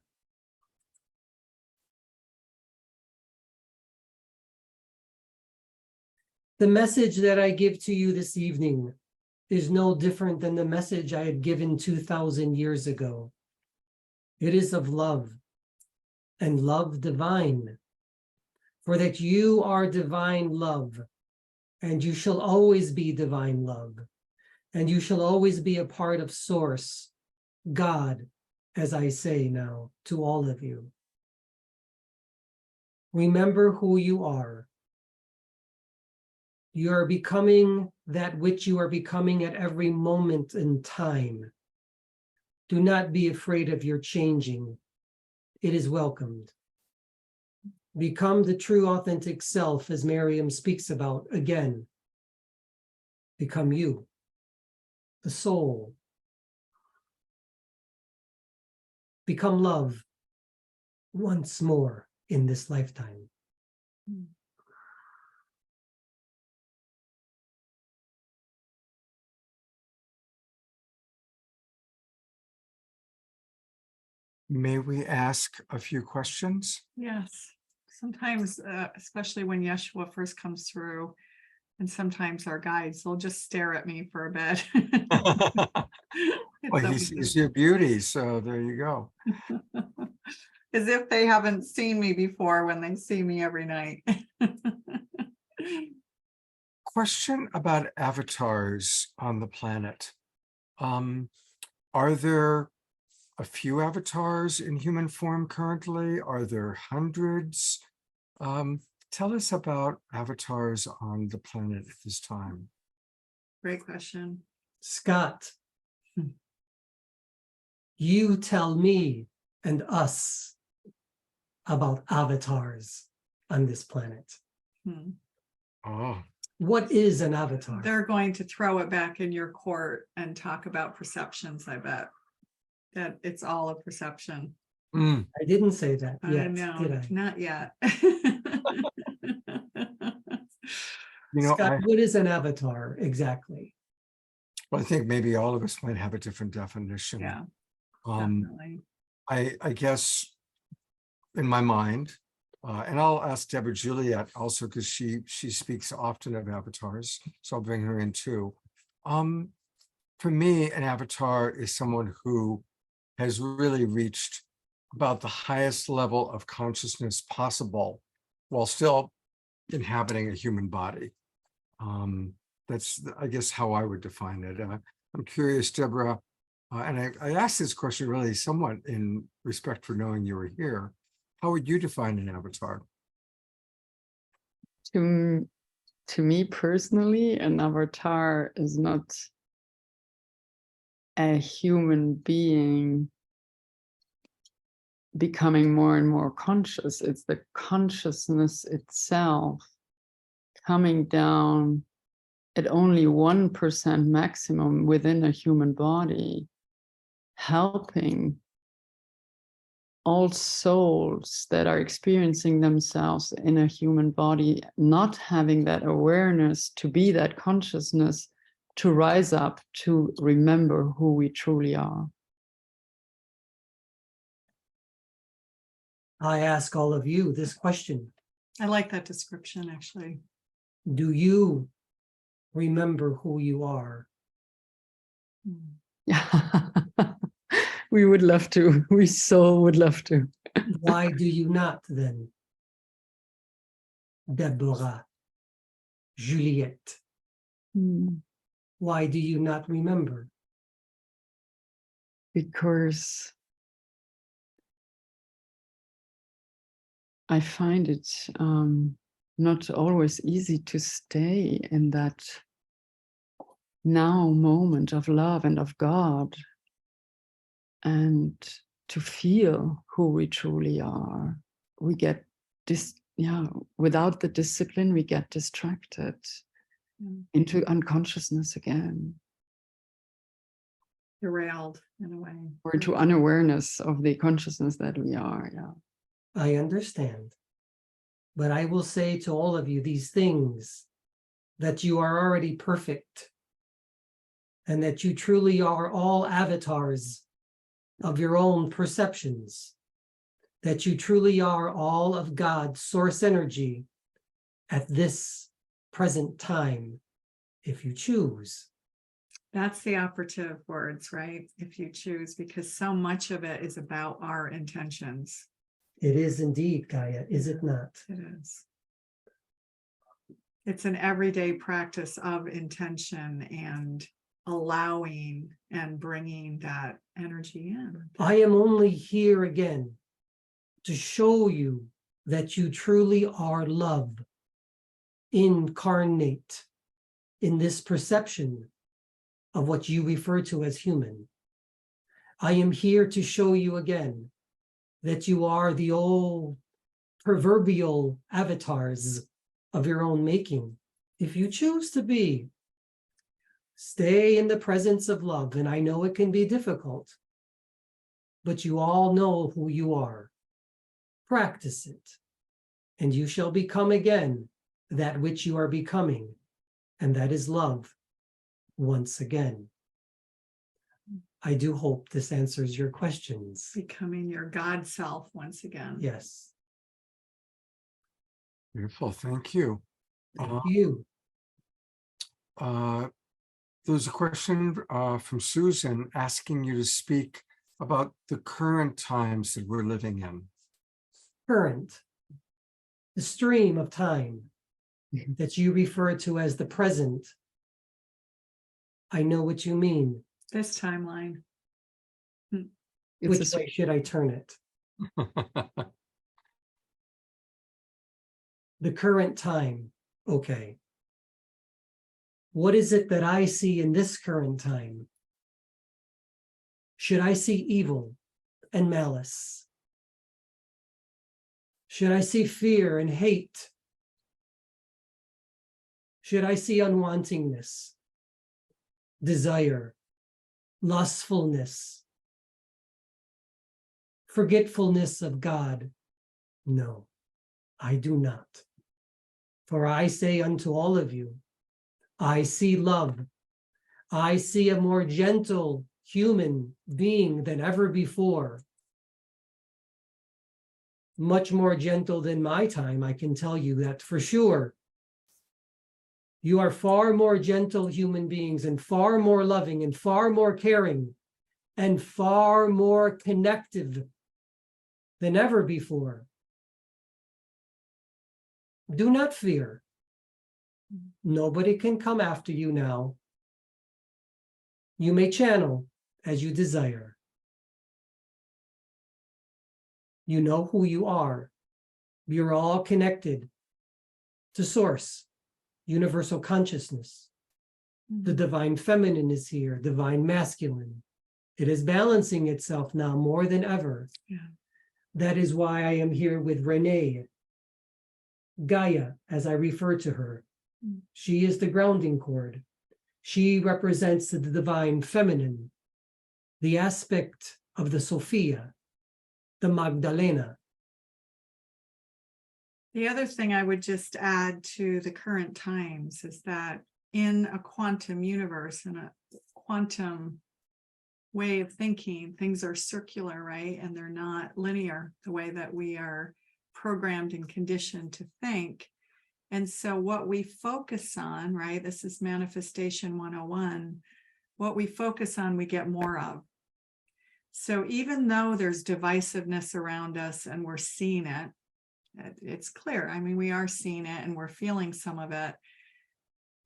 The message that I give to you this evening is no different than the message I had given 2,000 years ago. It is of love, and love divine, for that you are divine love, and you shall always be divine love, and you shall always be a part of Source, God, as I say now to all of you. Remember who you are. You are becoming that which you are becoming at every moment in time. Do not be afraid of your changing. It is welcomed. Become the true authentic self, as Miriam speaks about again. Become you, the soul. Become love once more in this lifetime. May we ask a few questions? Yes. Sometimes, especially when Yeshua first comes through, and sometimes our guides will just stare at me for a bit. Well, he sees your beauty, so there you go. As if they haven't seen me before when they see me every night. Question about avatars on the planet. Are there a few avatars in human form currently? Are there hundreds? Tell us about avatars on the planet at this time. Great question. Scott, you tell me and us about avatars on this planet. Hmm. Oh, What is an avatar? They're going to throw it back in your court and talk about perceptions, I bet. That it's all a perception. mm. I didn't say that I yet, know, did I? not yet. You know, Scott, what is an avatar exactly? well, I think maybe all of us might have a different definition. Yeah, Um, definitely. I guess in my mind, and I'll ask Deborah Juliet also because she speaks often of avatars, so I'll bring her in too. For me, an avatar is someone who has really reached about the highest level of consciousness possible while still inhabiting a human body. That's, I guess, how I would define it. I'm curious, Deborah, and I asked this question really somewhat in respect for knowing you were here. How would you define an avatar? To me personally, an avatar is not a human being becoming more and more conscious. It's the consciousness itself coming down at only 1% maximum within a human body, helping all souls that are experiencing themselves in a human body, not having that awareness to be that consciousness, to rise up, to remember who we truly are. I ask all of you this question. I like that description, actually. Do you remember who you are? We would love to. We so would love to. Why do you not then? Deborah, Juliette, why do you not remember? Because I find it not always easy to stay in that now moment of love and of God, and to feel who we truly are. We get without the discipline, we get distracted into unconsciousness again. Derailed in a way. Or into unawareness of the consciousness that we are, I understand. But I will say to all of you these things, that you are already perfect, and that you truly are all avatars of your own perceptions, that you truly are all of God's source energy at this present time, if you choose. That's the operative words, right? If you choose, because so much of it is about our intentions. It is indeed, Gaia, is it not? It is. It's an everyday practice of intention and allowing and bringing that energy in. I am only here again to show you that you truly are love, incarnate in this perception of what you refer to as human. I am here to show you again that you are the old proverbial avatars of your own making. If you choose to be, stay in the presence of love. And I know it can be difficult, but you all know who you are. Practice it, and you shall become again that which you are becoming, and that is love once again. I do hope this answers your questions. Becoming your God self once again. Yes. Beautiful. Thank you. Thank you. There's a question from Susan asking you to speak about the current times that we're living in. Current, the stream of time that you refer to as the present. I know what you mean. This timeline. Which way should I turn it? The current time. Okay. What is it that I see in this current time? Should I see evil and malice? Should I see fear and hate? Should I see unwantingness, desire, lustfulness, forgetfulness of God? No, I do not. For I say unto all of you, I see love. I see a more gentle human being than ever before. Much more gentle than my time, I can tell you that for sure. You are far more gentle human beings and far more loving and far more caring and far more connective than ever before. Do not fear. Nobody can come after you now. You may channel as you desire. You know who you are. You're all connected to Source, universal consciousness. The divine feminine is here, divine masculine. It is balancing itself now more than ever. Yeah. That is why I am here with Renee, Gaia, as I refer to her. She is the grounding cord. She represents the divine feminine, the aspect of the Sophia, the Magdalena. The other thing I would just add to the current times is that in a quantum universe, in a quantum way of thinking, things are circular, right? And they're not linear the way that we are programmed and conditioned to think. And so what we focus on, right? This is manifestation 101. What we focus on, we get more of. So even though there's divisiveness around us and we're seeing it, it's clear. I mean, we are seeing it and we're feeling some of it.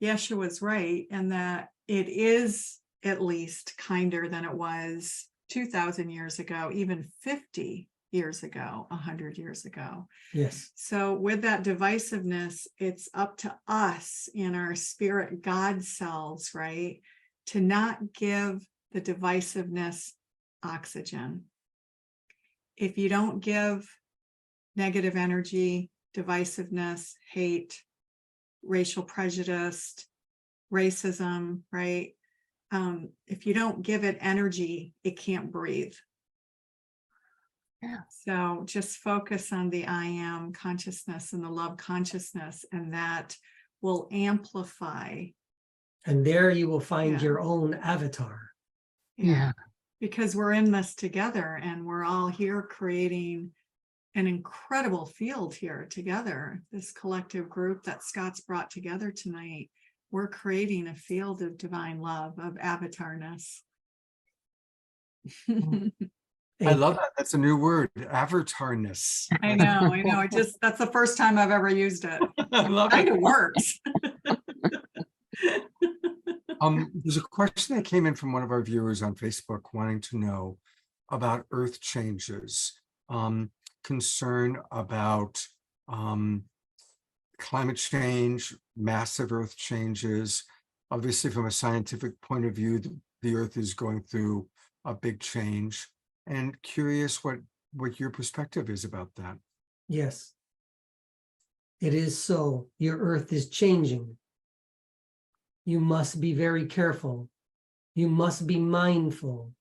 Yeshua's right in that it is at least kinder than it was 2,000 years ago, even 50 years ago, 100 years ago. Yes. So with that divisiveness, it's up to us in our spirit God selves, right, to not give the divisiveness oxygen. If you don't give negative energy, divisiveness, hate, racial prejudice, racism, right? If you don't give it energy, it can't breathe. Yeah. So just focus on the I am consciousness and the love consciousness, and that will amplify. And there you will find Yeah. your own avatar. Yeah. Because we're in this together and we're all here creating an incredible field here together. This collective group that Scott's brought together tonight, we're creating a field of divine love, of avatarness. I love that. That's a new word, avatarness. I know. That's the first time I've ever used it. I love And it. it works. There's a question that came in from one of our viewers on Facebook wanting to know about earth changes, concern about climate change, massive earth changes. Obviously, from a scientific point of view, the earth is going through a big change, and curious what your perspective is about that. Yes. It is so. Your earth is changing. You must be very careful. You must be mindful.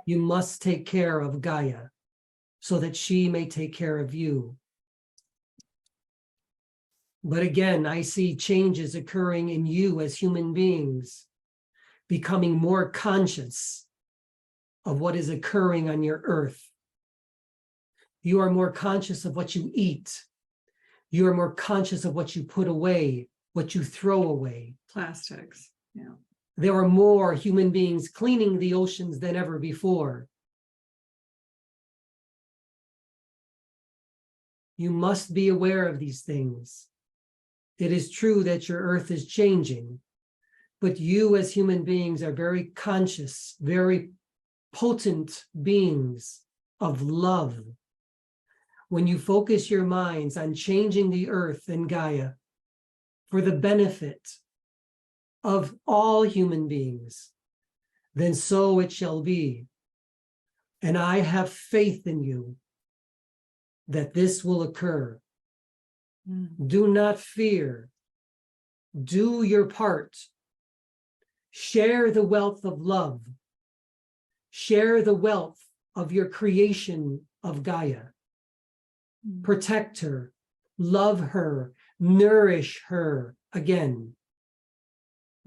You must take care of Gaia so that she may take care of you. But again, I see changes occurring in you as human beings, becoming more conscious of what is occurring on your earth. You are more conscious of what you eat. You are more conscious of what you put away, what you throw away. Plastics. Yeah. There are more human beings cleaning the oceans than ever before. You must be aware of these things. It is true that your earth is changing, but you as human beings are very conscious, very potent beings of love. When you focus your minds on changing the earth and Gaia for the benefit of all human beings, then so it shall be. And I have faith in you that this will occur. Do not fear. Do your part. Share the wealth of love. Share the wealth of your creation of Gaia. Protect her, love her, nourish her again.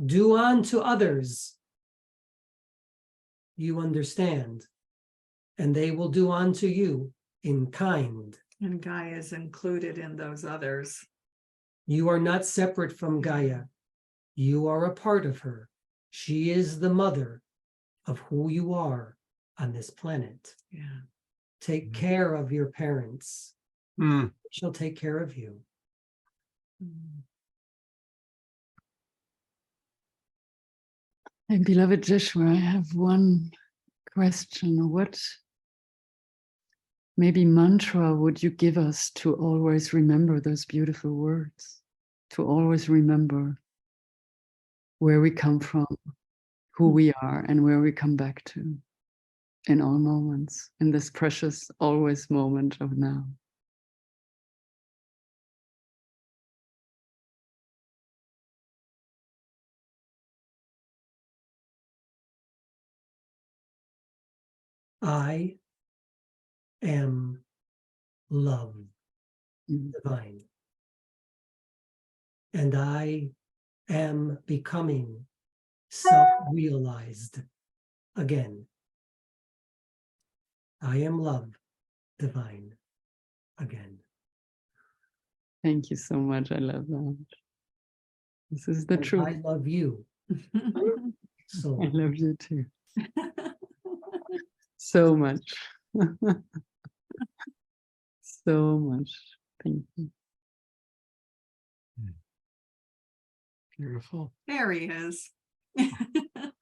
Do unto others, you understand, and they will do unto you in kind. And Gaia is included in those others. You are not separate from Gaia. You are a part of her. She is the mother of who you are on this planet. Yeah. Take care of your parents. She'll take care of you. And beloved Joshua, I have one question. What maybe mantra would you give us to always remember those beautiful words? To always remember where we come from, who we are, and where we come back to in all moments, in this precious always moment of now. I am love divine. And I am becoming self-realized again. I am love divine again. Thank you so much. I love that. This is the And truth. I love you. So I love you too. So much. So much. Thank you. Beautiful. There he is. There's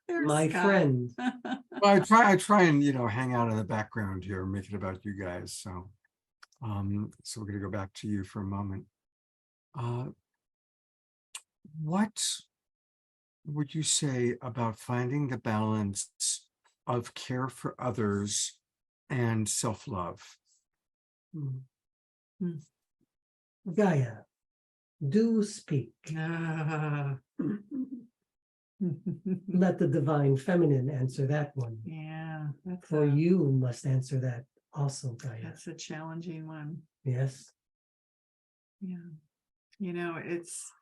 my Scott. friend. Well, I try and, hang out in the background here and make it about you guys. So, so we're going to go back to you for a moment. What would you say about finding the balance of care for others and self-love? Gaia, do speak. Let the divine feminine answer that one. Yeah, For you must answer that also, Gaia. that's a challenging one. Yes. Yeah. It's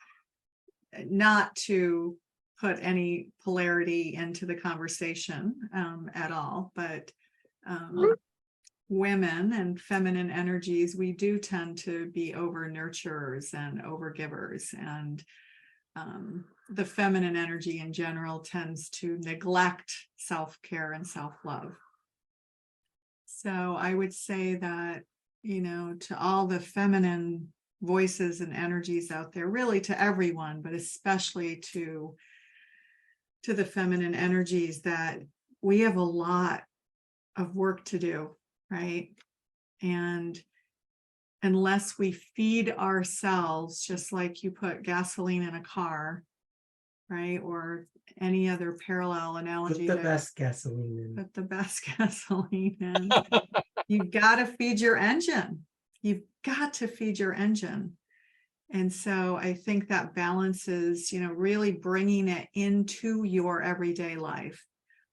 not to put any polarity into the conversation at all, but women and feminine energies, we do tend to be over nurturers and over givers, and the feminine energy in general tends to neglect self-care and self-love. So I would say that, to all the feminine voices and energies out there, really to everyone, but especially to the feminine energies, that we have a lot of work to do, right? And unless we feed ourselves, just like you put gasoline in a car, right? Or any other parallel analogy. Put the best gasoline in. Put the best gasoline in. You've got to feed your engine. You've got to feed your engine. And so I think that balance is, really bringing it into your everyday life,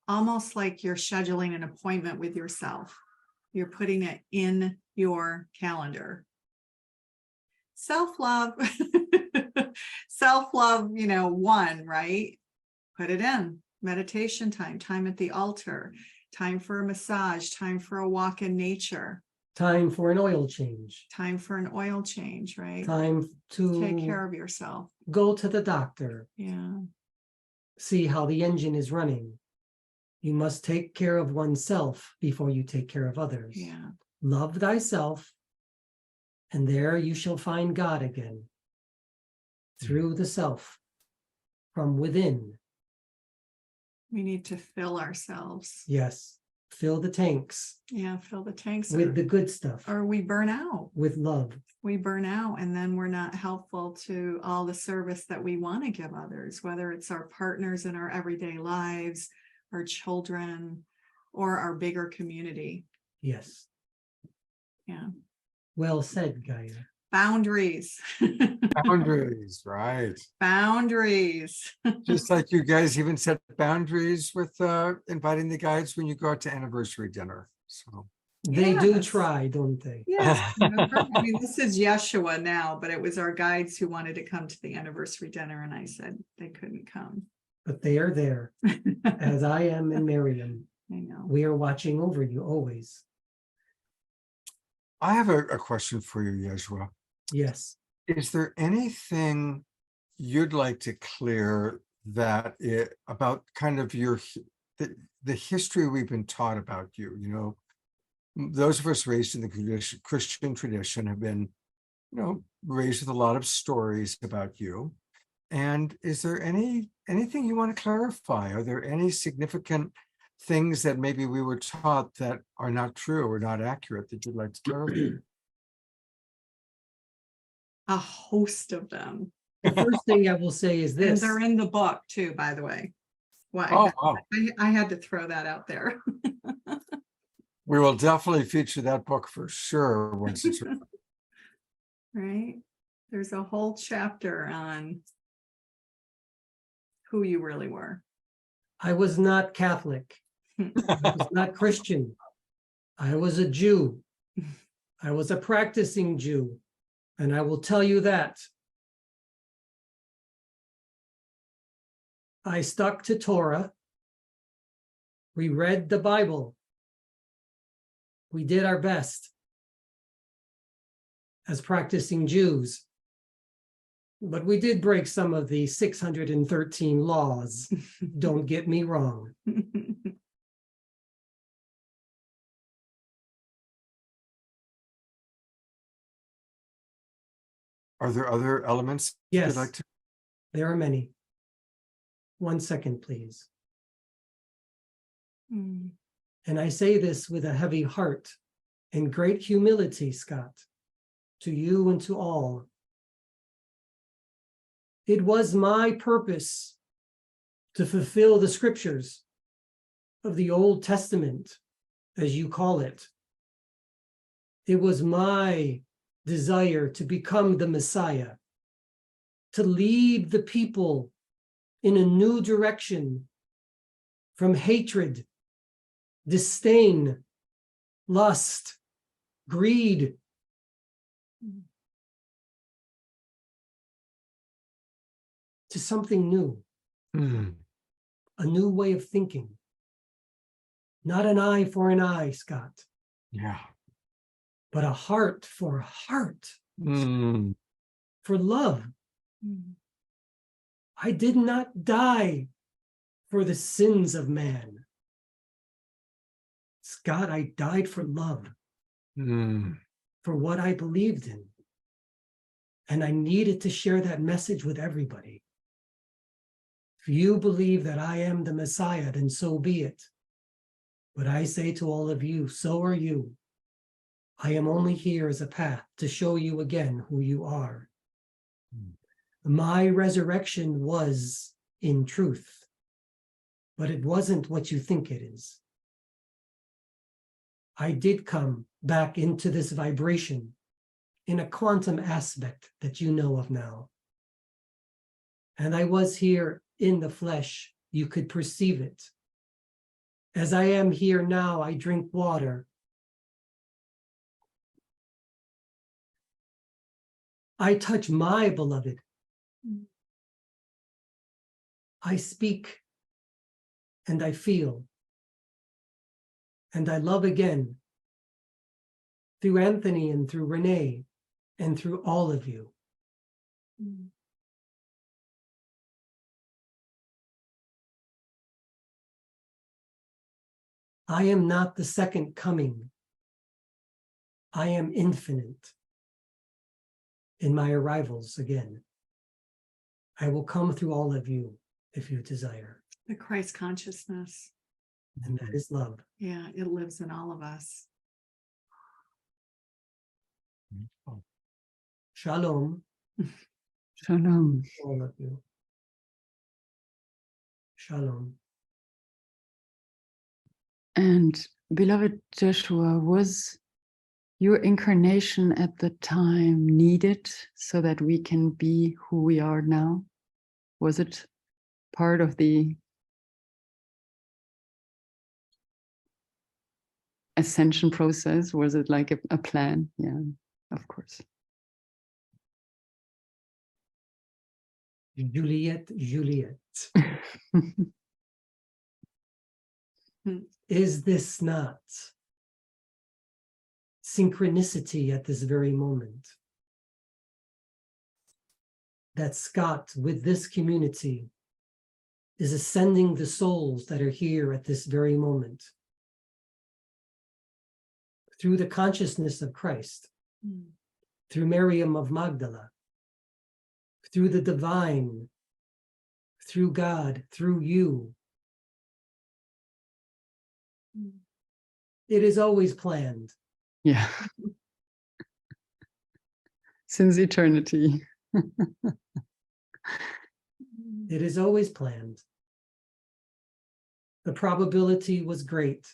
almost like you're scheduling an appointment with yourself. You're putting it in your calendar. Self-love, one, right? Put it in. Meditation time at the altar. time for a massage, time for a walk in nature, Time for an oil change. time for an oil change, right? Time Take to care of yourself. go to the doctor. Yeah. See how the engine is running. You must take care of oneself before you take care of others. Yeah. Love thyself, and there you shall find God again. Through the self, from within. We need to fill ourselves. Yes, fill the tanks Yeah, fill the tanks with the good stuff, or we burn out. with love. We burn out and then we're not helpful to all the service that we want to give others, whether it's our partners in our everyday lives, our children, or our bigger community. Yes. Yeah. Well said, Gaia. Boundaries. Boundaries, right? Boundaries. Just like you guys even set boundaries with inviting the guides when you go out to anniversary dinner. So They do Yes. try, don't they? Yes. Remember? I mean, this is Yeshua now, but it was our guides who wanted to come to the anniversary dinner, and I said they couldn't come. But they are there, as I am and Miriam. I know. We are watching over you always. I have a question for you, Yeshua. Yes. Is there anything you'd like to clear about kind of the history we've been taught about you? You know, those of us raised in the Christian tradition have been, you know, raised with a lot of stories about you. And is there anything you want to clarify? Are there any significant things that maybe we were taught that are not true or not accurate that you'd like to clarify? A host of them. The first thing I will say is And this. they're in the book too, by the way. Well, Oh, wow. I had to throw that out there. We will definitely feature that book for sure once it's Right? There's a whole chapter on who you really were. I was not Catholic. I was not Christian. I was a Jew. I was a practicing Jew. And I will tell you that. I stuck to Torah. We read the Bible. We did our best as practicing Jews. But we did break some of the 613 laws. Don't get me wrong. Are there other elements Yes, you'd like to? there are many. 1 second, please. Mm. And I say this with a heavy heart and great humility, Scott, to you and to all. It was my purpose to fulfill the scriptures of the Old Testament, as you call it. It was my desire to become the Messiah, to lead the people in a new direction from hatred, disdain, lust, greed. To something new, a new way of thinking. Not an eye for an eye, Scott, Yeah. but a heart for a heart, Mm. for love. Mm. I did not die for the sins of man. Scott, I died for love, Mm. for what I believed in. And I needed to share that message with everybody. If you believe that I am the Messiah, then so be it. But I say to all of you, so are you. I am only here as a path to show you again who you are. My resurrection was in truth, but it wasn't what you think it is. I did come back into this vibration in a quantum aspect that you know of now. And I was here in the flesh. You could perceive it. As I am here now, I drink water. I touch my beloved. I speak and I feel. And I love again through Anthony and through Renee and through all of you. I am not the second coming. I am infinite in my arrivals again. I will come through all of you if you desire. The Christ consciousness. And that is love. Yeah, it lives in all of us. Shalom, Shalom. all of you. Shalom. And beloved Joshua, was your incarnation at the time needed so that we can be who we are now? Was it part of the ascension process? Was it like a plan? Yeah, of course. Juliet. Is this not synchronicity at this very moment? That Scott, with this community, is ascending the souls that are here at this very moment through the consciousness of Christ, through Miriam of Magdala, through the divine, through God, through you. It is always planned. Yeah. Since eternity. It is always planned. The probability was great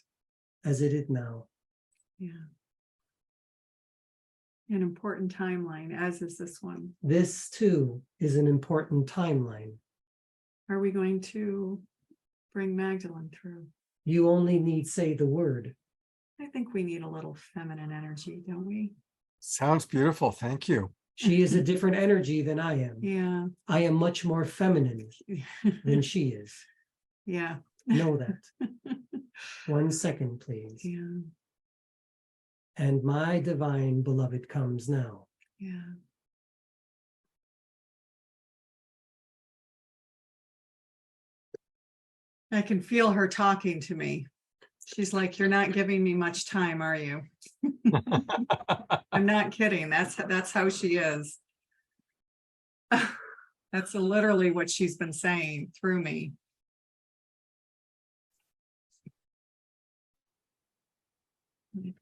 as it is now. Yeah. An important timeline, as is this one. This too is an important timeline. Are we going to bring Magdalene through? You only need say the word. I think we need a little feminine energy, don't we? Sounds beautiful. Thank you. She is a different energy than I am. Yeah. I am much more feminine than she is. Yeah. Know that. 1 second, please. Yeah. And my divine beloved comes now. Yeah. I can feel her talking to me. She's like, "You're not giving me much time, are you?" I'm not kidding. That's how she is. That's literally what she's been saying through me.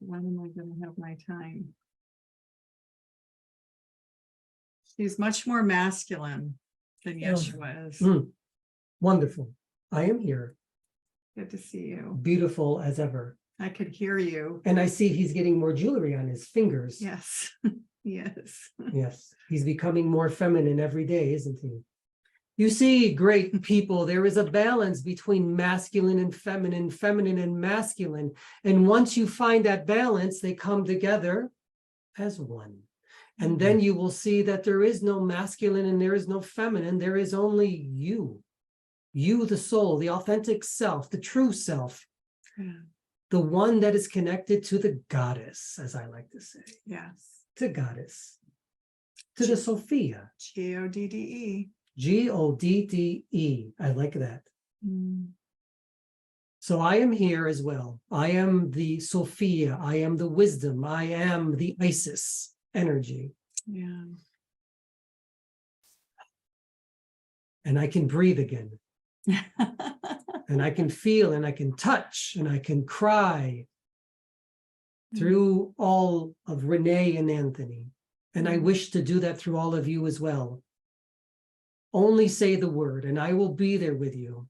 When am I going to have my time? She's much more masculine than Yeshua is. Wonderful. I am here. Good to see you. Beautiful as ever. I could hear you. And I see he's getting more jewelry on his fingers. Yes. Yes. Yes. He's becoming more feminine every day, isn't he? You see, great people, there is a balance between masculine and feminine, feminine and masculine. And once you find that balance, they come together as one. And then you will see that there is no masculine and there is no feminine. There is only you. You, the soul, the authentic self, the true self. Yeah. The one that is connected to the goddess, as I like to say. Yes. To goddess. To the Sophia. G-O-D-D-E. G-O-D-D-E. I like that. So I am here as well. I am the Sophia. I am the wisdom. I am the Isis energy. Yeah. And I can breathe again. And I can feel and I can touch and I can cry through all of Renee and Anthony. And I wish to do that through all of you as well. Only say the word and I will be there with you.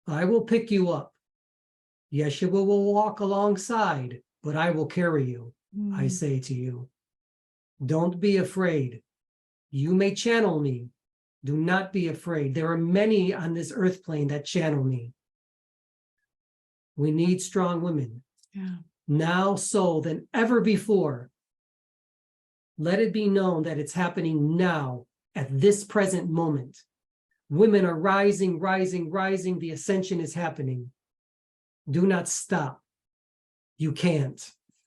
I will pick you up. Yeshua will walk alongside, but I will carry you, I say to you. Don't be afraid. You may channel me. Do not be afraid. There are many on this earth plane that channel me. We need strong women. Yeah. Now so than ever before. Let it be known that it's happening now at this present moment. Women are rising, rising, rising. The ascension is happening. Do not stop. You can't.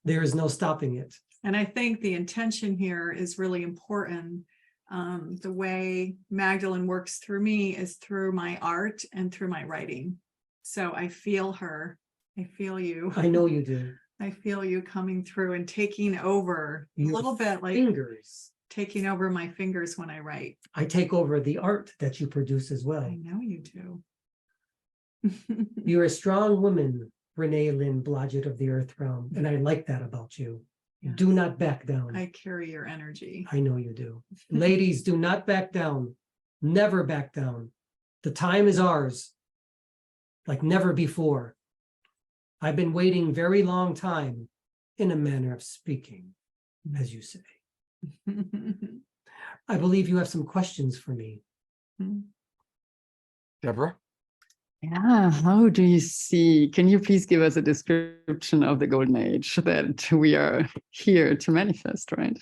There is no stopping it. And I think the intention here is really important. The way Magdalene works through me is through my art and through my writing. So I feel her. I feel you. I know you do. I feel you coming through and taking over a Your little bit, like fingers. taking over my fingers when I write. I take over the art that you produce as well. I know you do. You're a strong woman, Renee Lynn Blodgett of the Earth Realm, and I like that about you. Yes. Do not back down. I carry your energy. I know you do. Ladies, do not back down. Never back down. The time is ours, like never before. I've been waiting very long time, in a manner of speaking, as you say. I believe you have some questions for me. Deborah? Yeah, how do you see? Can you please give us a description of the golden age that we are here to manifest, right?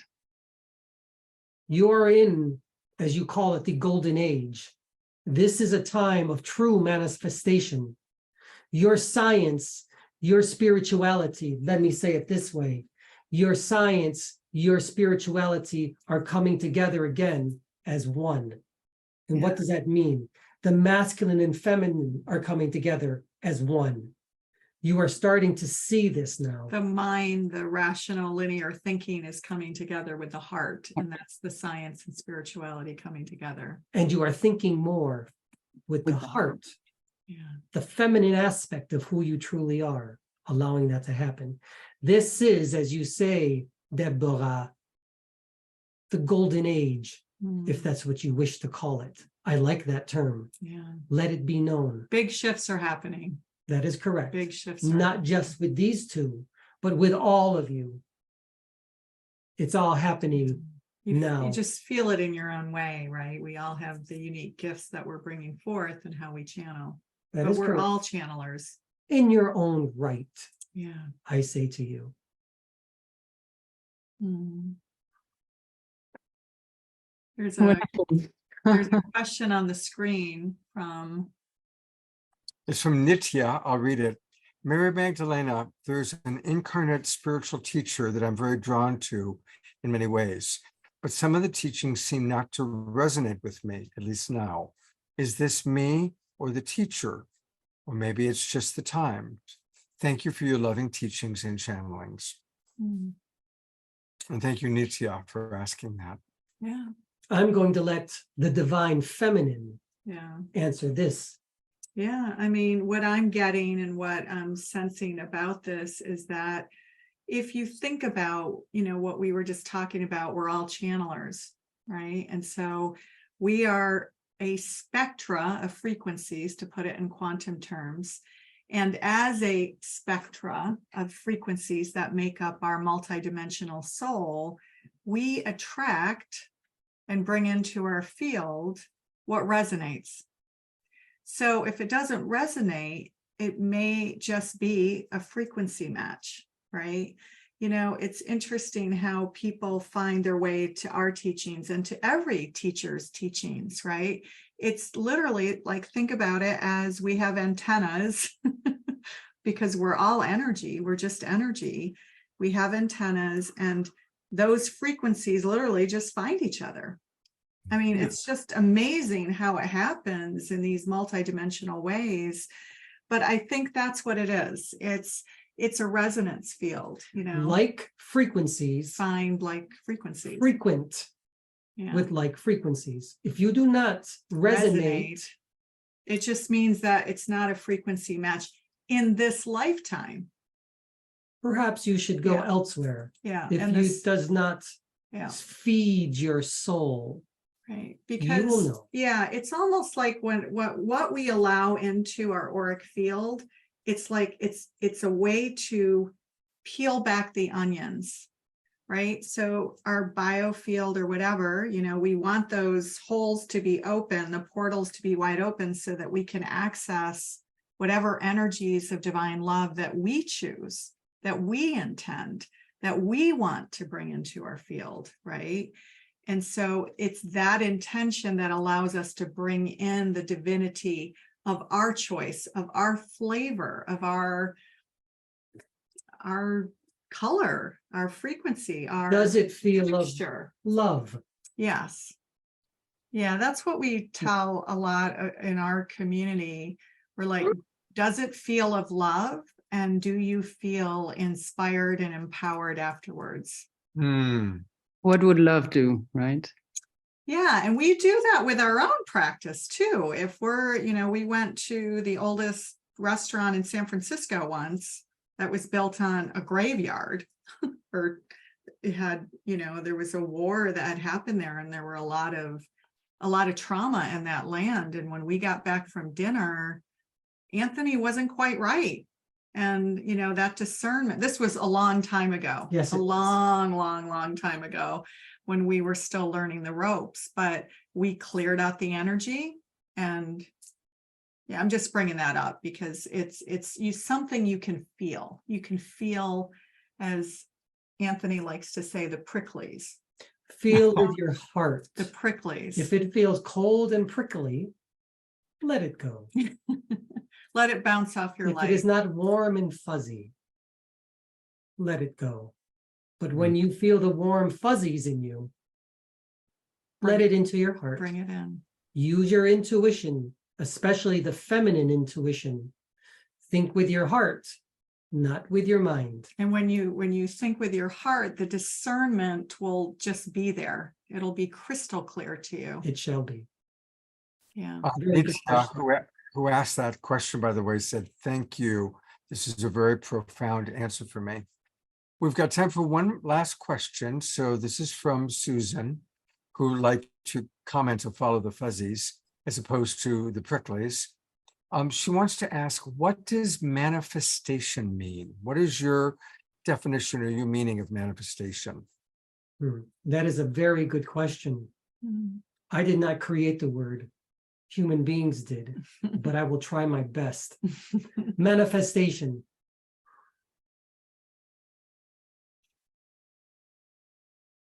You're in, as you call it, the golden age. This is a time of true manifestation. Your science, your spirituality, let me say it this way, your science, your spirituality are coming together again as one. And what does that mean? The masculine and feminine are coming together as one. You are starting to see this now. The mind, the rational linear thinking is coming together with the heart, and that's the science and spirituality coming together. And you are thinking more with the heart, Yeah. the feminine aspect of who you truly are, allowing that to happen. This is, as you say, Deborah, the golden age, if that's what you wish to call it. I like that term. Yeah. Let it be known. Big shifts are happening. That is correct. Big shifts. Are Not happening. just with these two, but with all of you. It's all happening now. You just feel it in your own way, right? We all have the unique gifts that we're bringing forth and how we channel. That But is we're correct. all channelers. In your own right, Yeah. I say to you. There's a question on the screen from. It's from Nitya. I'll read it. Mary Magdalena, there's an incarnate spiritual teacher that I'm very drawn to in many ways, but some of the teachings seem not to resonate with me, at least now. Is this me or the teacher? Or maybe it's just the time. Thank you for your loving teachings and channelings. And thank you, Nitya, for asking that. Yeah. I'm going to let the divine feminine Yeah. answer this. Yeah, I mean, what I'm getting and what I'm sensing about this is that if you think about, what we were just talking about, we're all channelers, right? And so we are a spectra of frequencies, to put it in quantum terms. And as a spectra of frequencies that make up our multidimensional soul, we attract and bring into our field what resonates. So if it doesn't resonate, it may just be a frequency match, right? It's interesting how people find their way to our teachings and to every teacher's teachings, right? It's literally like, think about it as we have antennas because we're all energy. We're just energy. We have antennas, and those frequencies literally just find each other. I mean, it's just amazing how it happens in these multidimensional ways. But I think that's what it is. It's a resonance field, Like frequencies, find like frequencies. frequent Yeah. with like frequencies. If you do not resonate, It just means that it's not a frequency match in this lifetime. perhaps you should go Yeah. elsewhere. Yeah. If and you this, does not yeah. feed your soul, Right. will Because know. it's almost like when what we allow into our auric field, it's like it's a way to peel back the onions, right? So our biofield or whatever, we want those holes to be open, the portals to be wide open so that we can access whatever energies of divine love that we choose, that we intend, that we want to bring into our field, right? And so it's that intention that allows us to bring in the divinity of our choice, of our flavor, of our color, our frequency, our Does it feel of texture. love? Yes. Yeah, that's what we tell a lot in our community. We're like, does it feel of love? And do you feel inspired and empowered afterwards? What would love do, right? Yeah, and we do that with our own practice too. If we're, we went to the oldest restaurant in San Francisco once that was built on a graveyard, or it had, there was a war that had happened there, and there were a lot of trauma in that land. And when we got back from dinner, Anthony wasn't quite right. And, that discernment, this was a long time ago. Yes, a long time ago, when we were still learning the ropes, but we cleared out the energy. And yeah, I'm just bringing that up because it's something you can feel. You can feel, as Anthony likes to say, the pricklies. Feel with your heart. The pricklies. If it feels cold and prickly, let it go. Let it bounce off your If life. it is not warm and fuzzy, let it go. But when you feel the warm fuzzies in you, let it into your heart. Bring it in. Use your intuition, especially the feminine intuition. Think with your heart, not with your mind. And when you think with your heart, the discernment will just be there. It'll be crystal clear to you. It shall be. Yeah. Very good Who asked that question, by the way, said, thank you. This is a very profound answer for me. We've got time for one last question. So this is from Susan, who would like to comment or follow the fuzzies as opposed to the pricklies. She wants to ask, what does manifestation mean? What is your definition or your meaning of manifestation? That is a very good question. I did not create the word. Human beings did, but I will try my best. Manifestation.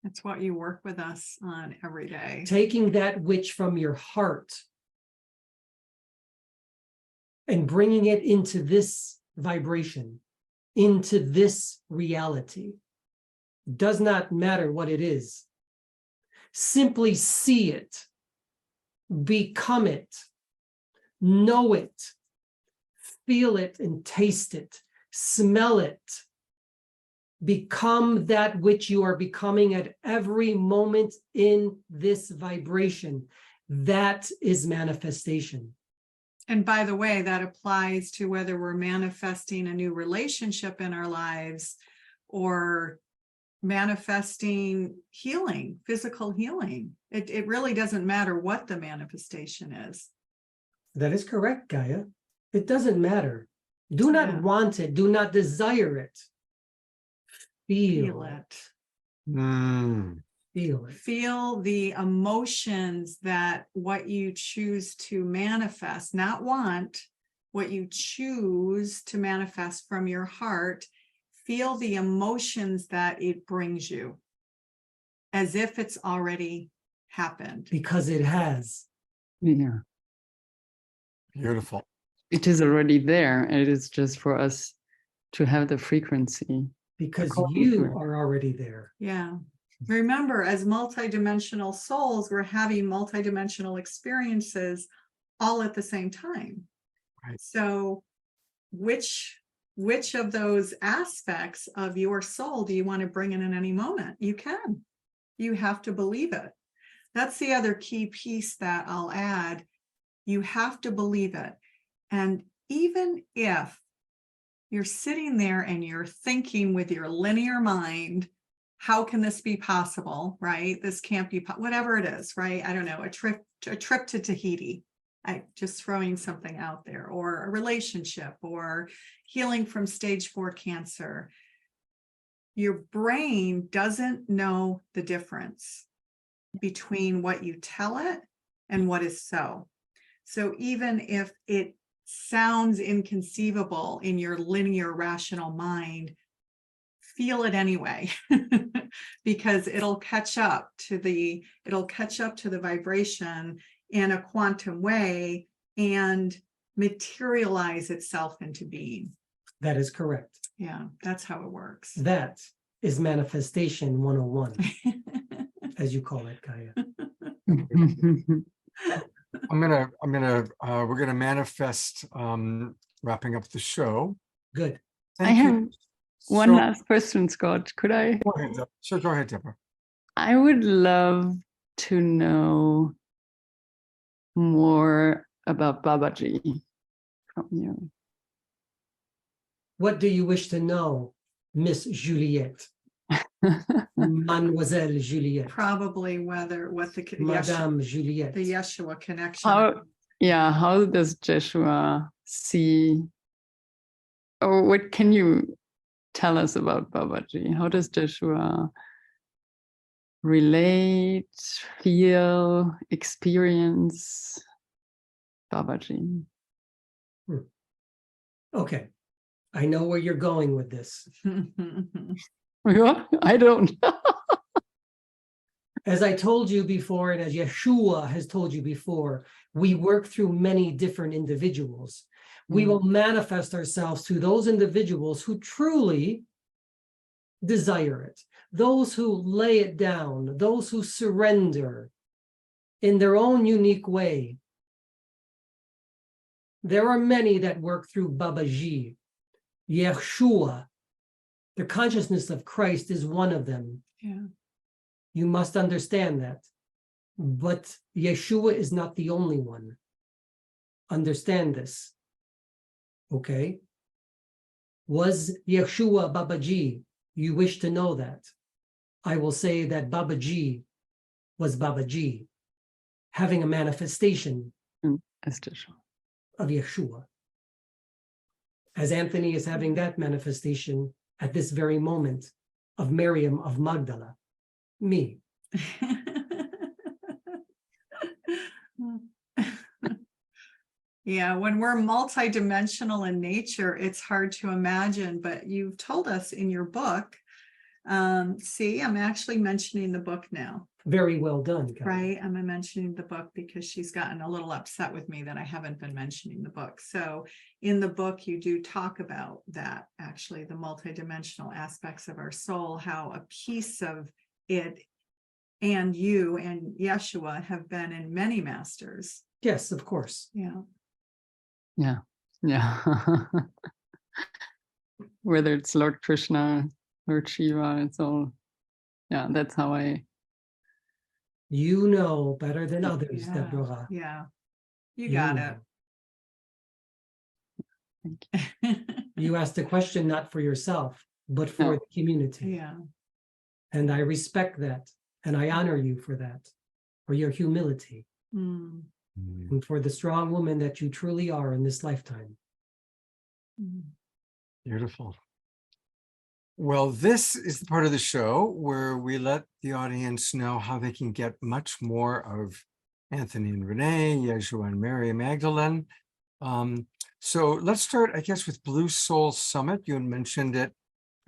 It's what you work with us on every day. Taking that which from your heart and bringing it into this vibration, into this reality. Does not matter what it is. Simply see it, become it, know it, feel it and taste it, smell it. Become that which you are becoming at every moment in this vibration. That is manifestation. And by the way, that applies to whether we're manifesting a new relationship in our lives or manifesting healing, physical healing. It really doesn't matter what the manifestation is. That is correct, Gaia. It doesn't matter. Do not want it. Do not desire it. Feel it. Feel it. Feel the emotions that what you choose to manifest, not want, what you choose to manifest from your heart. Feel the emotions that it brings you as if it's already happened. Because it has. Yeah. Beautiful. It is already there. It is just for us to have the frequency. Because you are already there. Yeah. Remember, as multidimensional souls, we're having multidimensional experiences all at the same time. Right. So which of those aspects of your soul do you want to bring in any moment? You can. You have to believe it. That's the other key piece that I'll add. You have to believe it. And even if you're sitting there and you're thinking with your linear mind, how can this be possible, right? This can't be, whatever it is, right? I don't know, a trip to Tahiti. Just throwing something out there, or a relationship, or healing from stage 4 cancer. Your brain doesn't know the difference between what you tell it and what is so. So even if it sounds inconceivable in your linear rational mind, feel it anyway, because it'll catch up to the vibration in a quantum way and materialize itself into being. That is correct. Yeah, that's how it works. That is manifestation 101, as you call it, Kaya. we're gonna manifest wrapping up the show. Good. I Thank have you. one So- last question, Scott. Could I? Go ahead, sure, go ahead, Deborah. I would love to know more about Babaji from you. What do you wish to know, Miss Juliette? Mademoiselle Juliette. Probably what the Madame Juliette. the Yeshua connection. How does Yeshua see, or what can you tell us about Babaji? How does Yeshua relate, feel, experience Babaji? Okay. I know where you're going with this. I don't. As I told you before, and as Yeshua has told you before, we work through many different individuals. We will manifest ourselves to those individuals who truly desire it, those who lay it down, those who surrender in their own unique way. There are many that work through Babaji. Yeshua, the consciousness of Christ, is one of them. Yeah. You must understand that. But Yeshua is not the only one. Understand this. Okay? Was Yeshua Babaji? You wish to know that. I will say that Babaji was Babaji, having a manifestation As Yeshua. of Yeshua. As Anthony is having that manifestation at this very moment of Miriam of Magdala. Me. Yeah, when we're multidimensional in nature, it's hard to imagine, but you've told us in your book, see, I'm actually mentioning the book now. Very well done, Kyle. Right, I'm mentioning the book because she's gotten a little upset with me that I haven't been mentioning the book. So in the book, you do talk about that, actually, the multidimensional aspects of our soul, how a piece of it and you and Yeshua have been in many masters. Yes, of course. Yeah. Yeah. Whether it's Lord Krishna, Lord Shiva, it's all, that's how I. You know better than others, Yeah. Deborah. Yeah. You got know. it. You asked a question not for yourself, but for the community. Yeah. And I respect that. And I honor you for that, for your humility, and for the strong woman that you truly are in this lifetime. Beautiful. Well, this is the part of the show where we let the audience know how they can get much more of Anthony and Renee, Yeshua and Mary Magdalene. So let's start, I guess, with Blue Soul Summit. You had mentioned it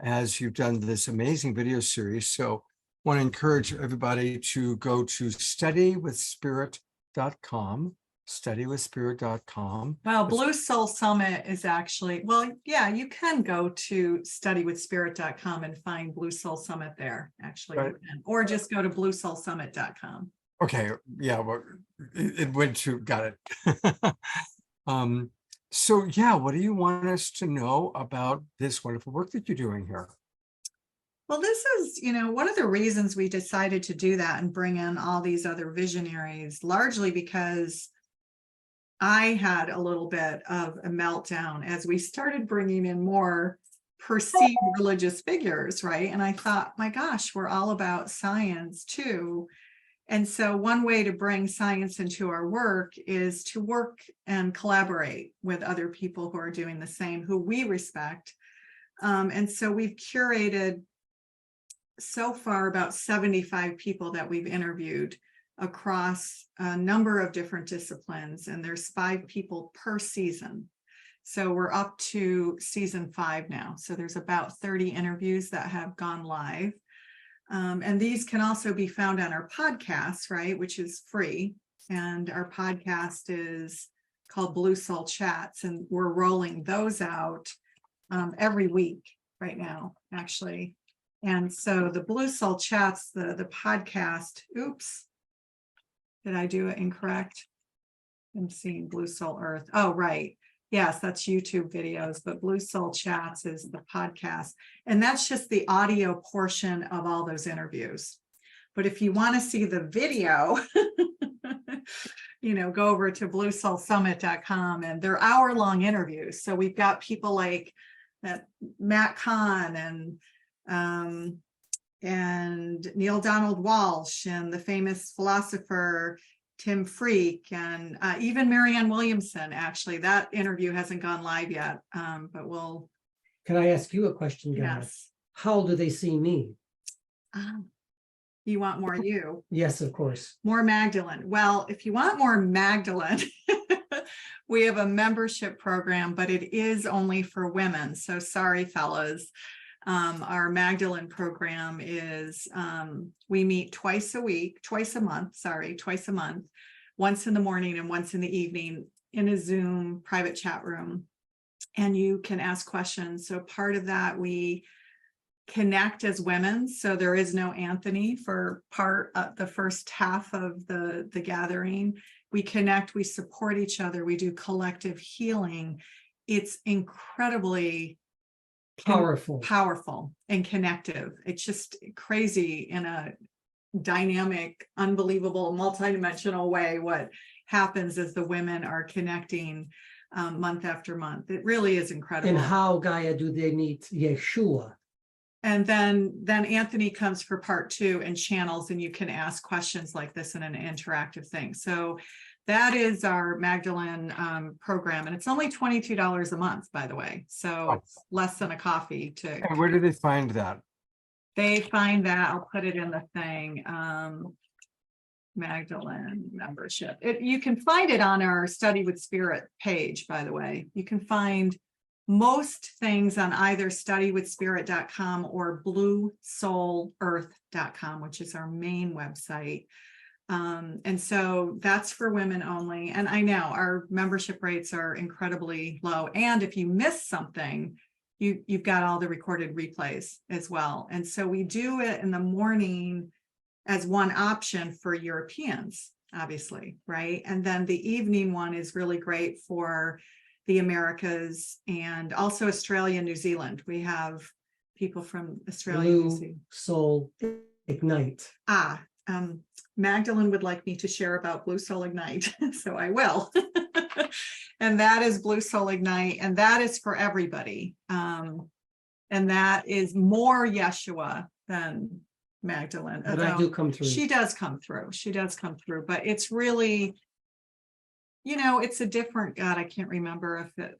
as you've done this amazing video series. So I want to encourage everybody to go to studywithspirit.com. Studywithspirit.com. Well, Blue Soul Summit is actually, well, yeah, you can go to studywithspirit.com and find Blue Soul Summit there, actually, Right. or just go to bluesoulsummit.com. Okay, yeah, well, it went to, got it. So yeah, what do you want us to know about this wonderful work that you're doing here? Well, this is, one of the reasons we decided to do that and bring in all these other visionaries, largely because I had a little bit of a meltdown as we started bringing in more perceived religious figures, right? And I thought, my gosh, we're all about science too. And so one way to bring science into our work is to work and collaborate with other people who are doing the same, who we respect. And so we've curated so far about 75 people that we've interviewed across a number of different disciplines, and there's 5 people per season. So we're up to season 5 now. So there's about 30 interviews that have gone live. And these can also be found on our podcast, right, which is free. And our podcast is called Blue Soul Chats, and we're rolling those out every week. right now, actually. And so the Blue Soul Chats, the podcast, oops, did I do it incorrect? I'm seeing Blue Soul Earth. Oh, right. Yes, that's YouTube videos, but Blue Soul Chats is the podcast. And that's just the audio portion of all those interviews. But if you want to see the video, go over to bluesoulsummit.com, and they're hour-long interviews. So we've got people like Matt Kahn and Neil Donald Walsh and the famous philosopher Tim Freak, and even Marianne Williamson. Actually, that interview hasn't gone live yet, but we'll. Can I ask you a question, guys? Yes. How do they see me? You want more you? Yes, of course. More Magdalene. Well, if you want more Magdalene, we have a membership program, but it is only for women. So sorry, fellas. Our Magdalene program is, we meet twice a month, once in the morning and once in the evening in a Zoom private chat room. And you can ask questions. So part of that, we connect as women. So there is no Anthony for the first half of the gathering. We connect, we support each other, we do collective healing. It's incredibly powerful and connective. It's just crazy in a dynamic, unbelievable, multidimensional way what happens as the women are connecting month after month. It really is incredible. And how, Gaia, do they meet Yeshua? And then Anthony comes for part 2 and channels, and you can ask questions like this in an interactive thing. So that is our Magdalene program, and it's only $22 a month, by the way. So it's less than a coffee to. And where do they find that? They find that, I'll put it in the thing, Magdalene membership. You can find it on our Study with Spirit page, by the way. You can find most things on either studywithspirit.com or bluesoulearth.com, which is our main website. And so that's for women only. And I know our membership rates are incredibly low. And if you miss something, you've got all the recorded replays as well. And so we do it in the morning as one option for Europeans, obviously, right? And then the evening one is really great for the Americas and also Australia and New Zealand. We have people from Australia and New Blue Zealand. Soul Ignite. Magdalene would like me to share about Blue Soul Ignite, so I will. And that is Blue Soul Ignite, and that is for everybody. And that is more Yeshua than Magdalene. But I do come through. She does come through. But it's really, it's a different God. I can't remember if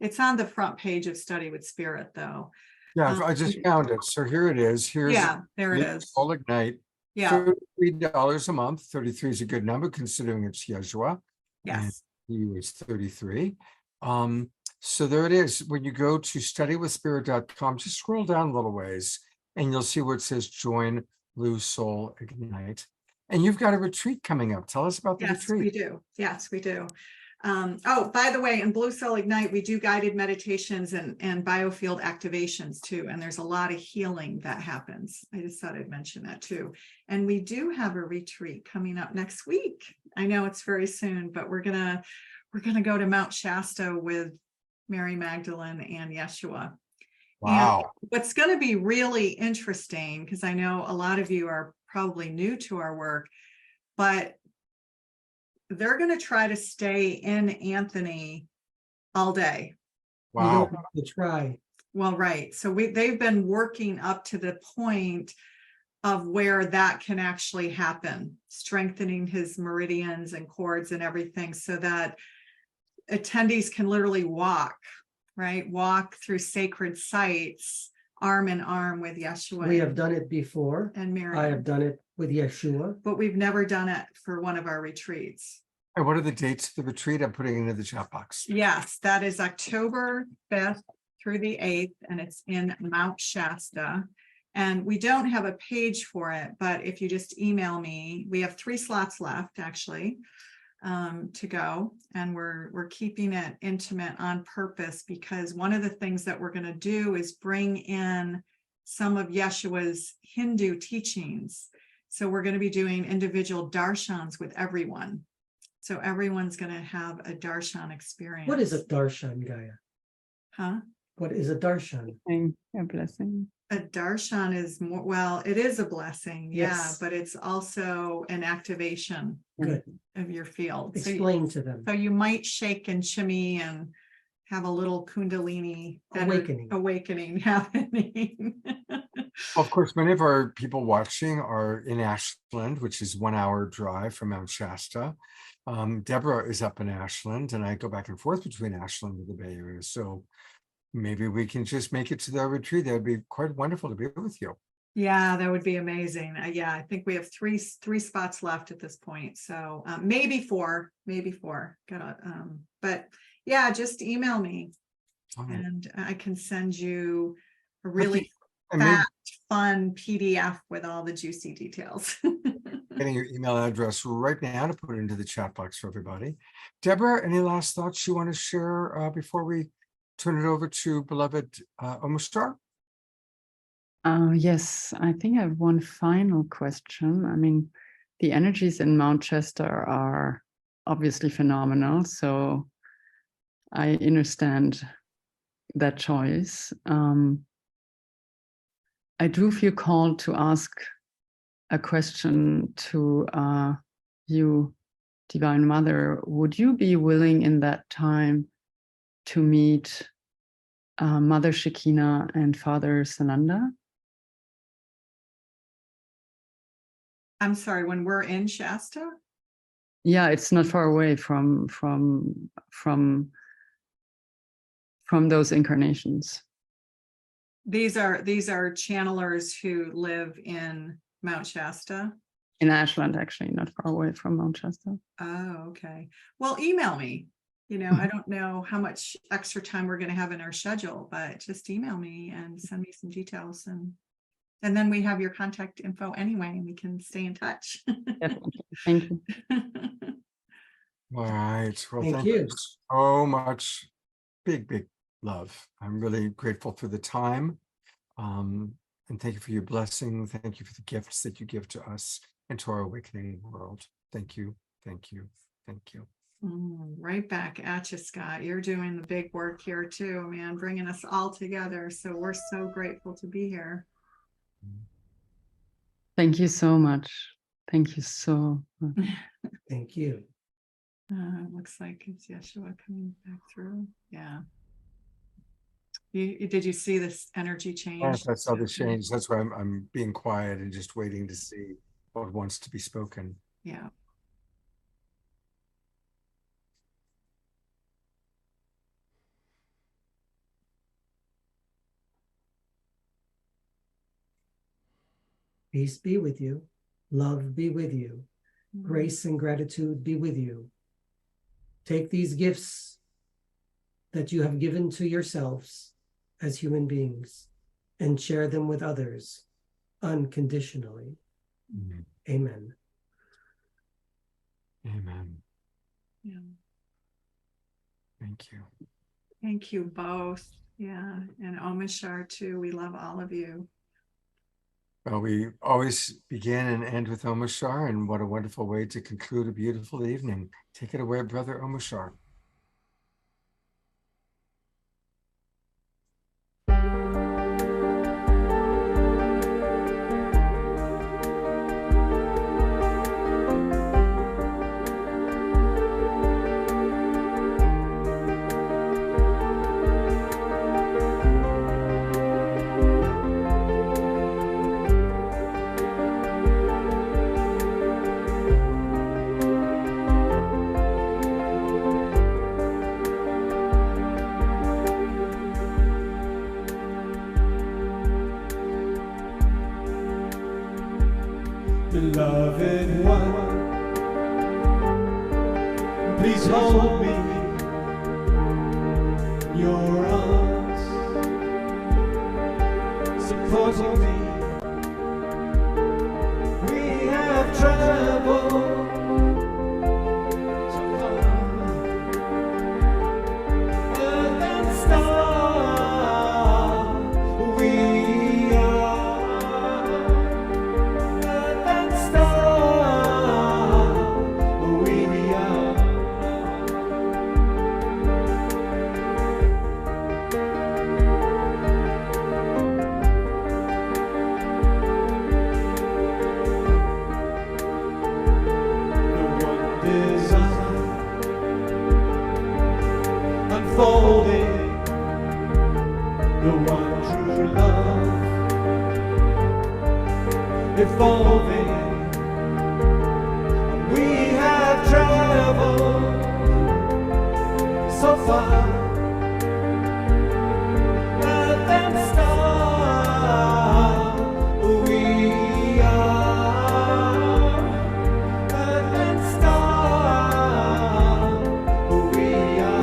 it's on the front page of Study with Spirit, though. Yeah, I just found it. So here it is. There it is. Soul Ignite. Yeah. $33 a month. 33 is a good number considering it's Yeshua. Yes. He was 33. So there it is. When you go to studywithspirit.com, just scroll down a little ways and you'll see where it says join Blue Soul Ignite. And you've got a retreat coming up. Tell us about the retreat. Yes, we do. By the way, in Blue Soul Ignite, we do guided meditations and biofield activations too. And there's a lot of healing that happens. I just thought I'd mention that too. And we do have a retreat coming up next week. I know it's very soon, but we're gonna go to Mount Shasta with Mary Magdalene and Yeshua. Wow. And what's going to be really interesting, because I know a lot of you are probably new to our work, but they're going to try to stay in Anthony all day. You Wow. don't have to try. Well, right. So they've been working up to the point of where that can actually happen, strengthening his meridians and cords and everything so that attendees can literally walk through sacred sites, arm in arm with Yeshua. We have done it before. And Mary. I have done it with Yeshua. But we've never done it for one of our retreats. And what are the dates of the retreat? I'm putting it into the chat box. Yes, that is October 5th through the 8th, and it's in Mount Shasta. And we don't have a page for it, but if you just email me, we have 3 slots left, actually. to go, and we're keeping it intimate on purpose, because one of the things that we're going to do is bring in some of Yeshua's Hindu teachings. So we're going to be doing individual darshans with everyone. So everyone's going to have a darshan experience. What is a darshan, Gaia? Huh? What is a darshan? A blessing. A darshan is more, well, it is a blessing, yeah, Yes. but it's also an activation Good. of your field. Explain to them. So you might shake and shimmy and have a little kundalini awakening happening. Of course, many of our people watching are in Ashland, which is 1 hour drive from Mount Shasta. Deborah is up in Ashland, and I go back and forth between Ashland and the Bay Area. So maybe we can just make it to the retreat. That would be quite wonderful to be with you. Yeah, that would be amazing. Yeah, I think we have three spots left at this point. So maybe four. But yeah, just email me, and I can send you a really fun PDF with all the juicy details. Getting your email address right now to put it into the chat box for everybody. Deborah, any last thoughts you want to share before we turn it over to beloved Omustar? Yes, I think I have one final question. I mean, the energies in Mount Chester are obviously phenomenal, so I understand that choice. I do feel called to ask a question to you, Divine Mother. Would you be willing in that time to meet Mother Shekinah and Father Sananda? I'm sorry, when we're in Shasta? Yeah, it's not far away from those incarnations. These are channelers who live in Mount Shasta. In Ashland, actually, not far away from Mount Shasta. Oh, okay. Well, email me. I don't know how much extra time we're going to have in our schedule, but just email me and send me some details, and then we have your contact info anyway, and we can stay in touch. Definitely. Thank you. All right. Well, Thank you so much. Big love. I'm really grateful for the time. And thank you for your blessing. Thank you for the gifts that you give to us and to our awakening world. Thank you. Thank you. Thank you. Right back at you, Scott. You're doing the big work here too, man, bringing us all together. So we're so grateful to be here. Thank you so much. Thank you so much. Thank you. Looks like it's Yeshua coming back through. Yeah. Did you see this energy change? Yes, I saw the change. That's why I'm being quiet and just waiting to see what wants to be spoken. Yeah. Peace be with you. Love be with you. Grace and gratitude be with you. Take these gifts that you have given to yourselves as human beings and share them with others unconditionally. Amen. Amen. Yeah. Thank you. Thank you both. Yeah. And Omishar too. We love all of you. Well, we always begin and end with Omushar, and what a wonderful way to conclude a beautiful evening. Take it away, Brother Omushar. Beloved one, please hold me in your arms, supporting me. We have traveled unfolding, the one true love, evolving. We have traveled so far, earth and star. We are earth and star. We are.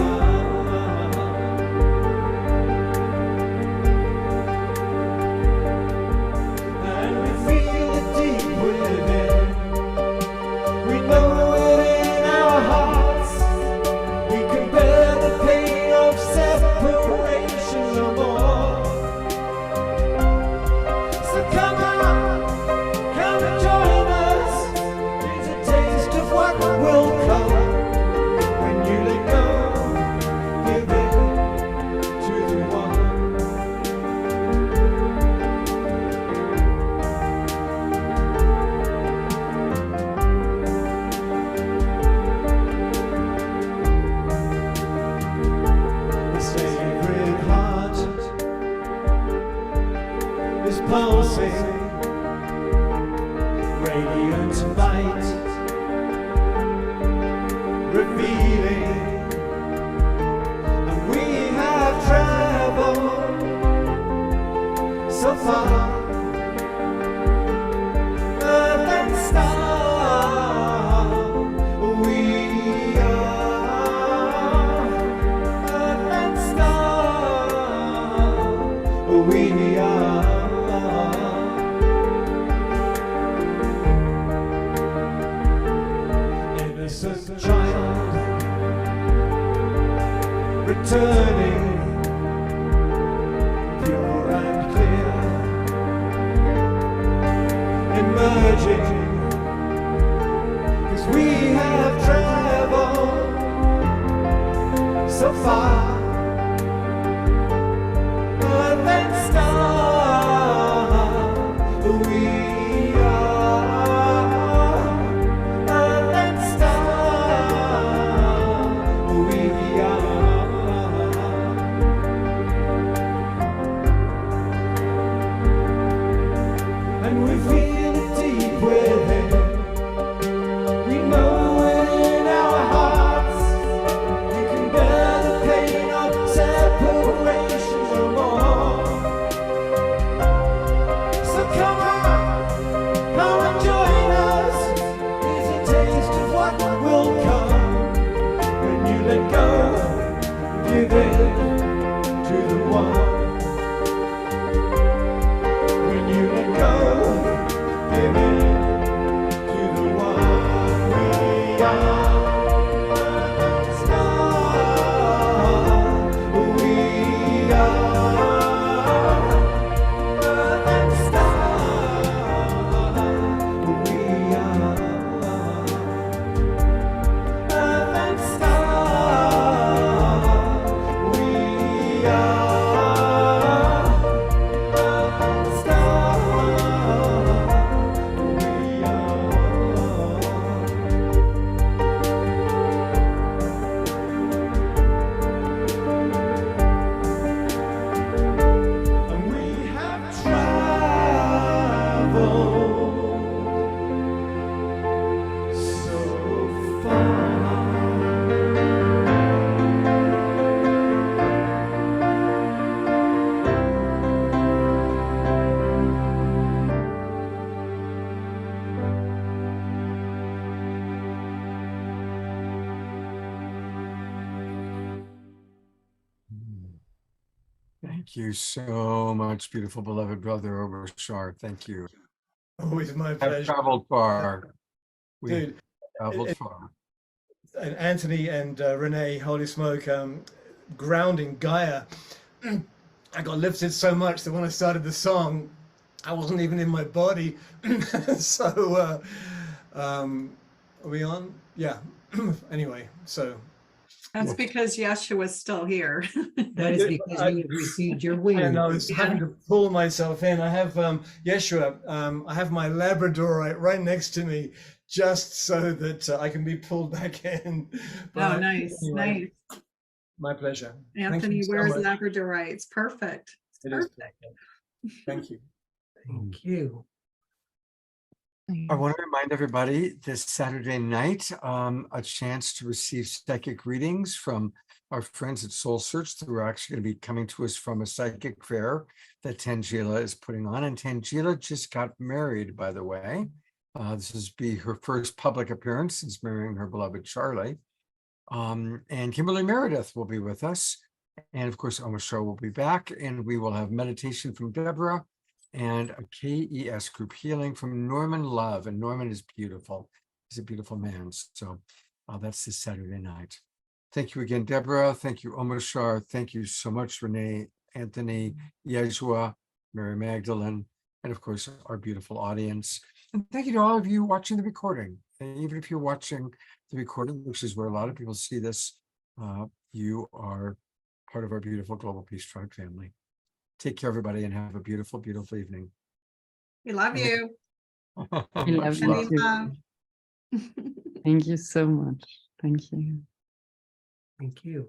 And we feel it deep within. We know it in our hearts. We can bear the pain of separation no more. So come on, come and join us. Here's a taste of what will come when you let go. Give it to the one. The sacred heart is pulsing, radiant light, revealing, and we have traveled so far, earth and star. We are earth and star. We are innocent child, returning, pure and clear, emerging, 'cause we have traveled so far, earth and star. We are earth and star. We are. And we feel it deep within. We know it in our hearts. We can bear the pain of separation no more. So come on, come and join us. Here's a taste of what will come when you let go. Give it to the one. When you let go, give it to the one. We are earth and star. We are earth and star. We are earth and star. We are earth and star. We and we have traveled so far. Thank you so much, beautiful beloved brother Bashar. Thank you. Always my I've pleasure. traveled far. We Dude, traveled it- far. and Anthony and Renee, holy smoke, grounding Gaia. I got lifted so much that when I started the song, I wasn't even in my body. So, are we on? Yeah. Anyway, so That's because Yeshua's still here. That is because you have received your wings. and I was having to pull myself in. I have Yeshua. I have my Labrador right next to me, just so that I can be pulled back in. Oh, nice, anyway, nice. My pleasure. Thank Anthony you so wears much. labradorites. Perfect. It is Perfect. perfect. Thank you. Thank you. I want to remind everybody this Saturday night, a chance to receive psychic readings from our friends at Soul Search. They're actually going to be coming to us from a psychic fair that Tangela is putting on. And Tangela just got married, by the way. This is be her first public appearance since marrying her beloved Charlie. And Kimberly Meredith will be with us. And of course, Oma Show will be back, and we will have meditation from Deborah and a KES group healing from Norman Love. And Norman is beautiful. He's a beautiful man. So that's this Saturday night. Thank you again, Deborah. Thank you, Omashar. Thank you so much, Renee, Anthony, Yeshua, Mary Magdalene, and of course, our beautiful audience. And thank you to all of you watching the recording. And even if you're watching the recording, which is where a lot of people see this, you are part of our beautiful Global Peace Tribe family. Take care, everybody, and have a beautiful, beautiful evening. We love you. We love Much you love. too. Love. Thank you so much. Thank you. Thank you.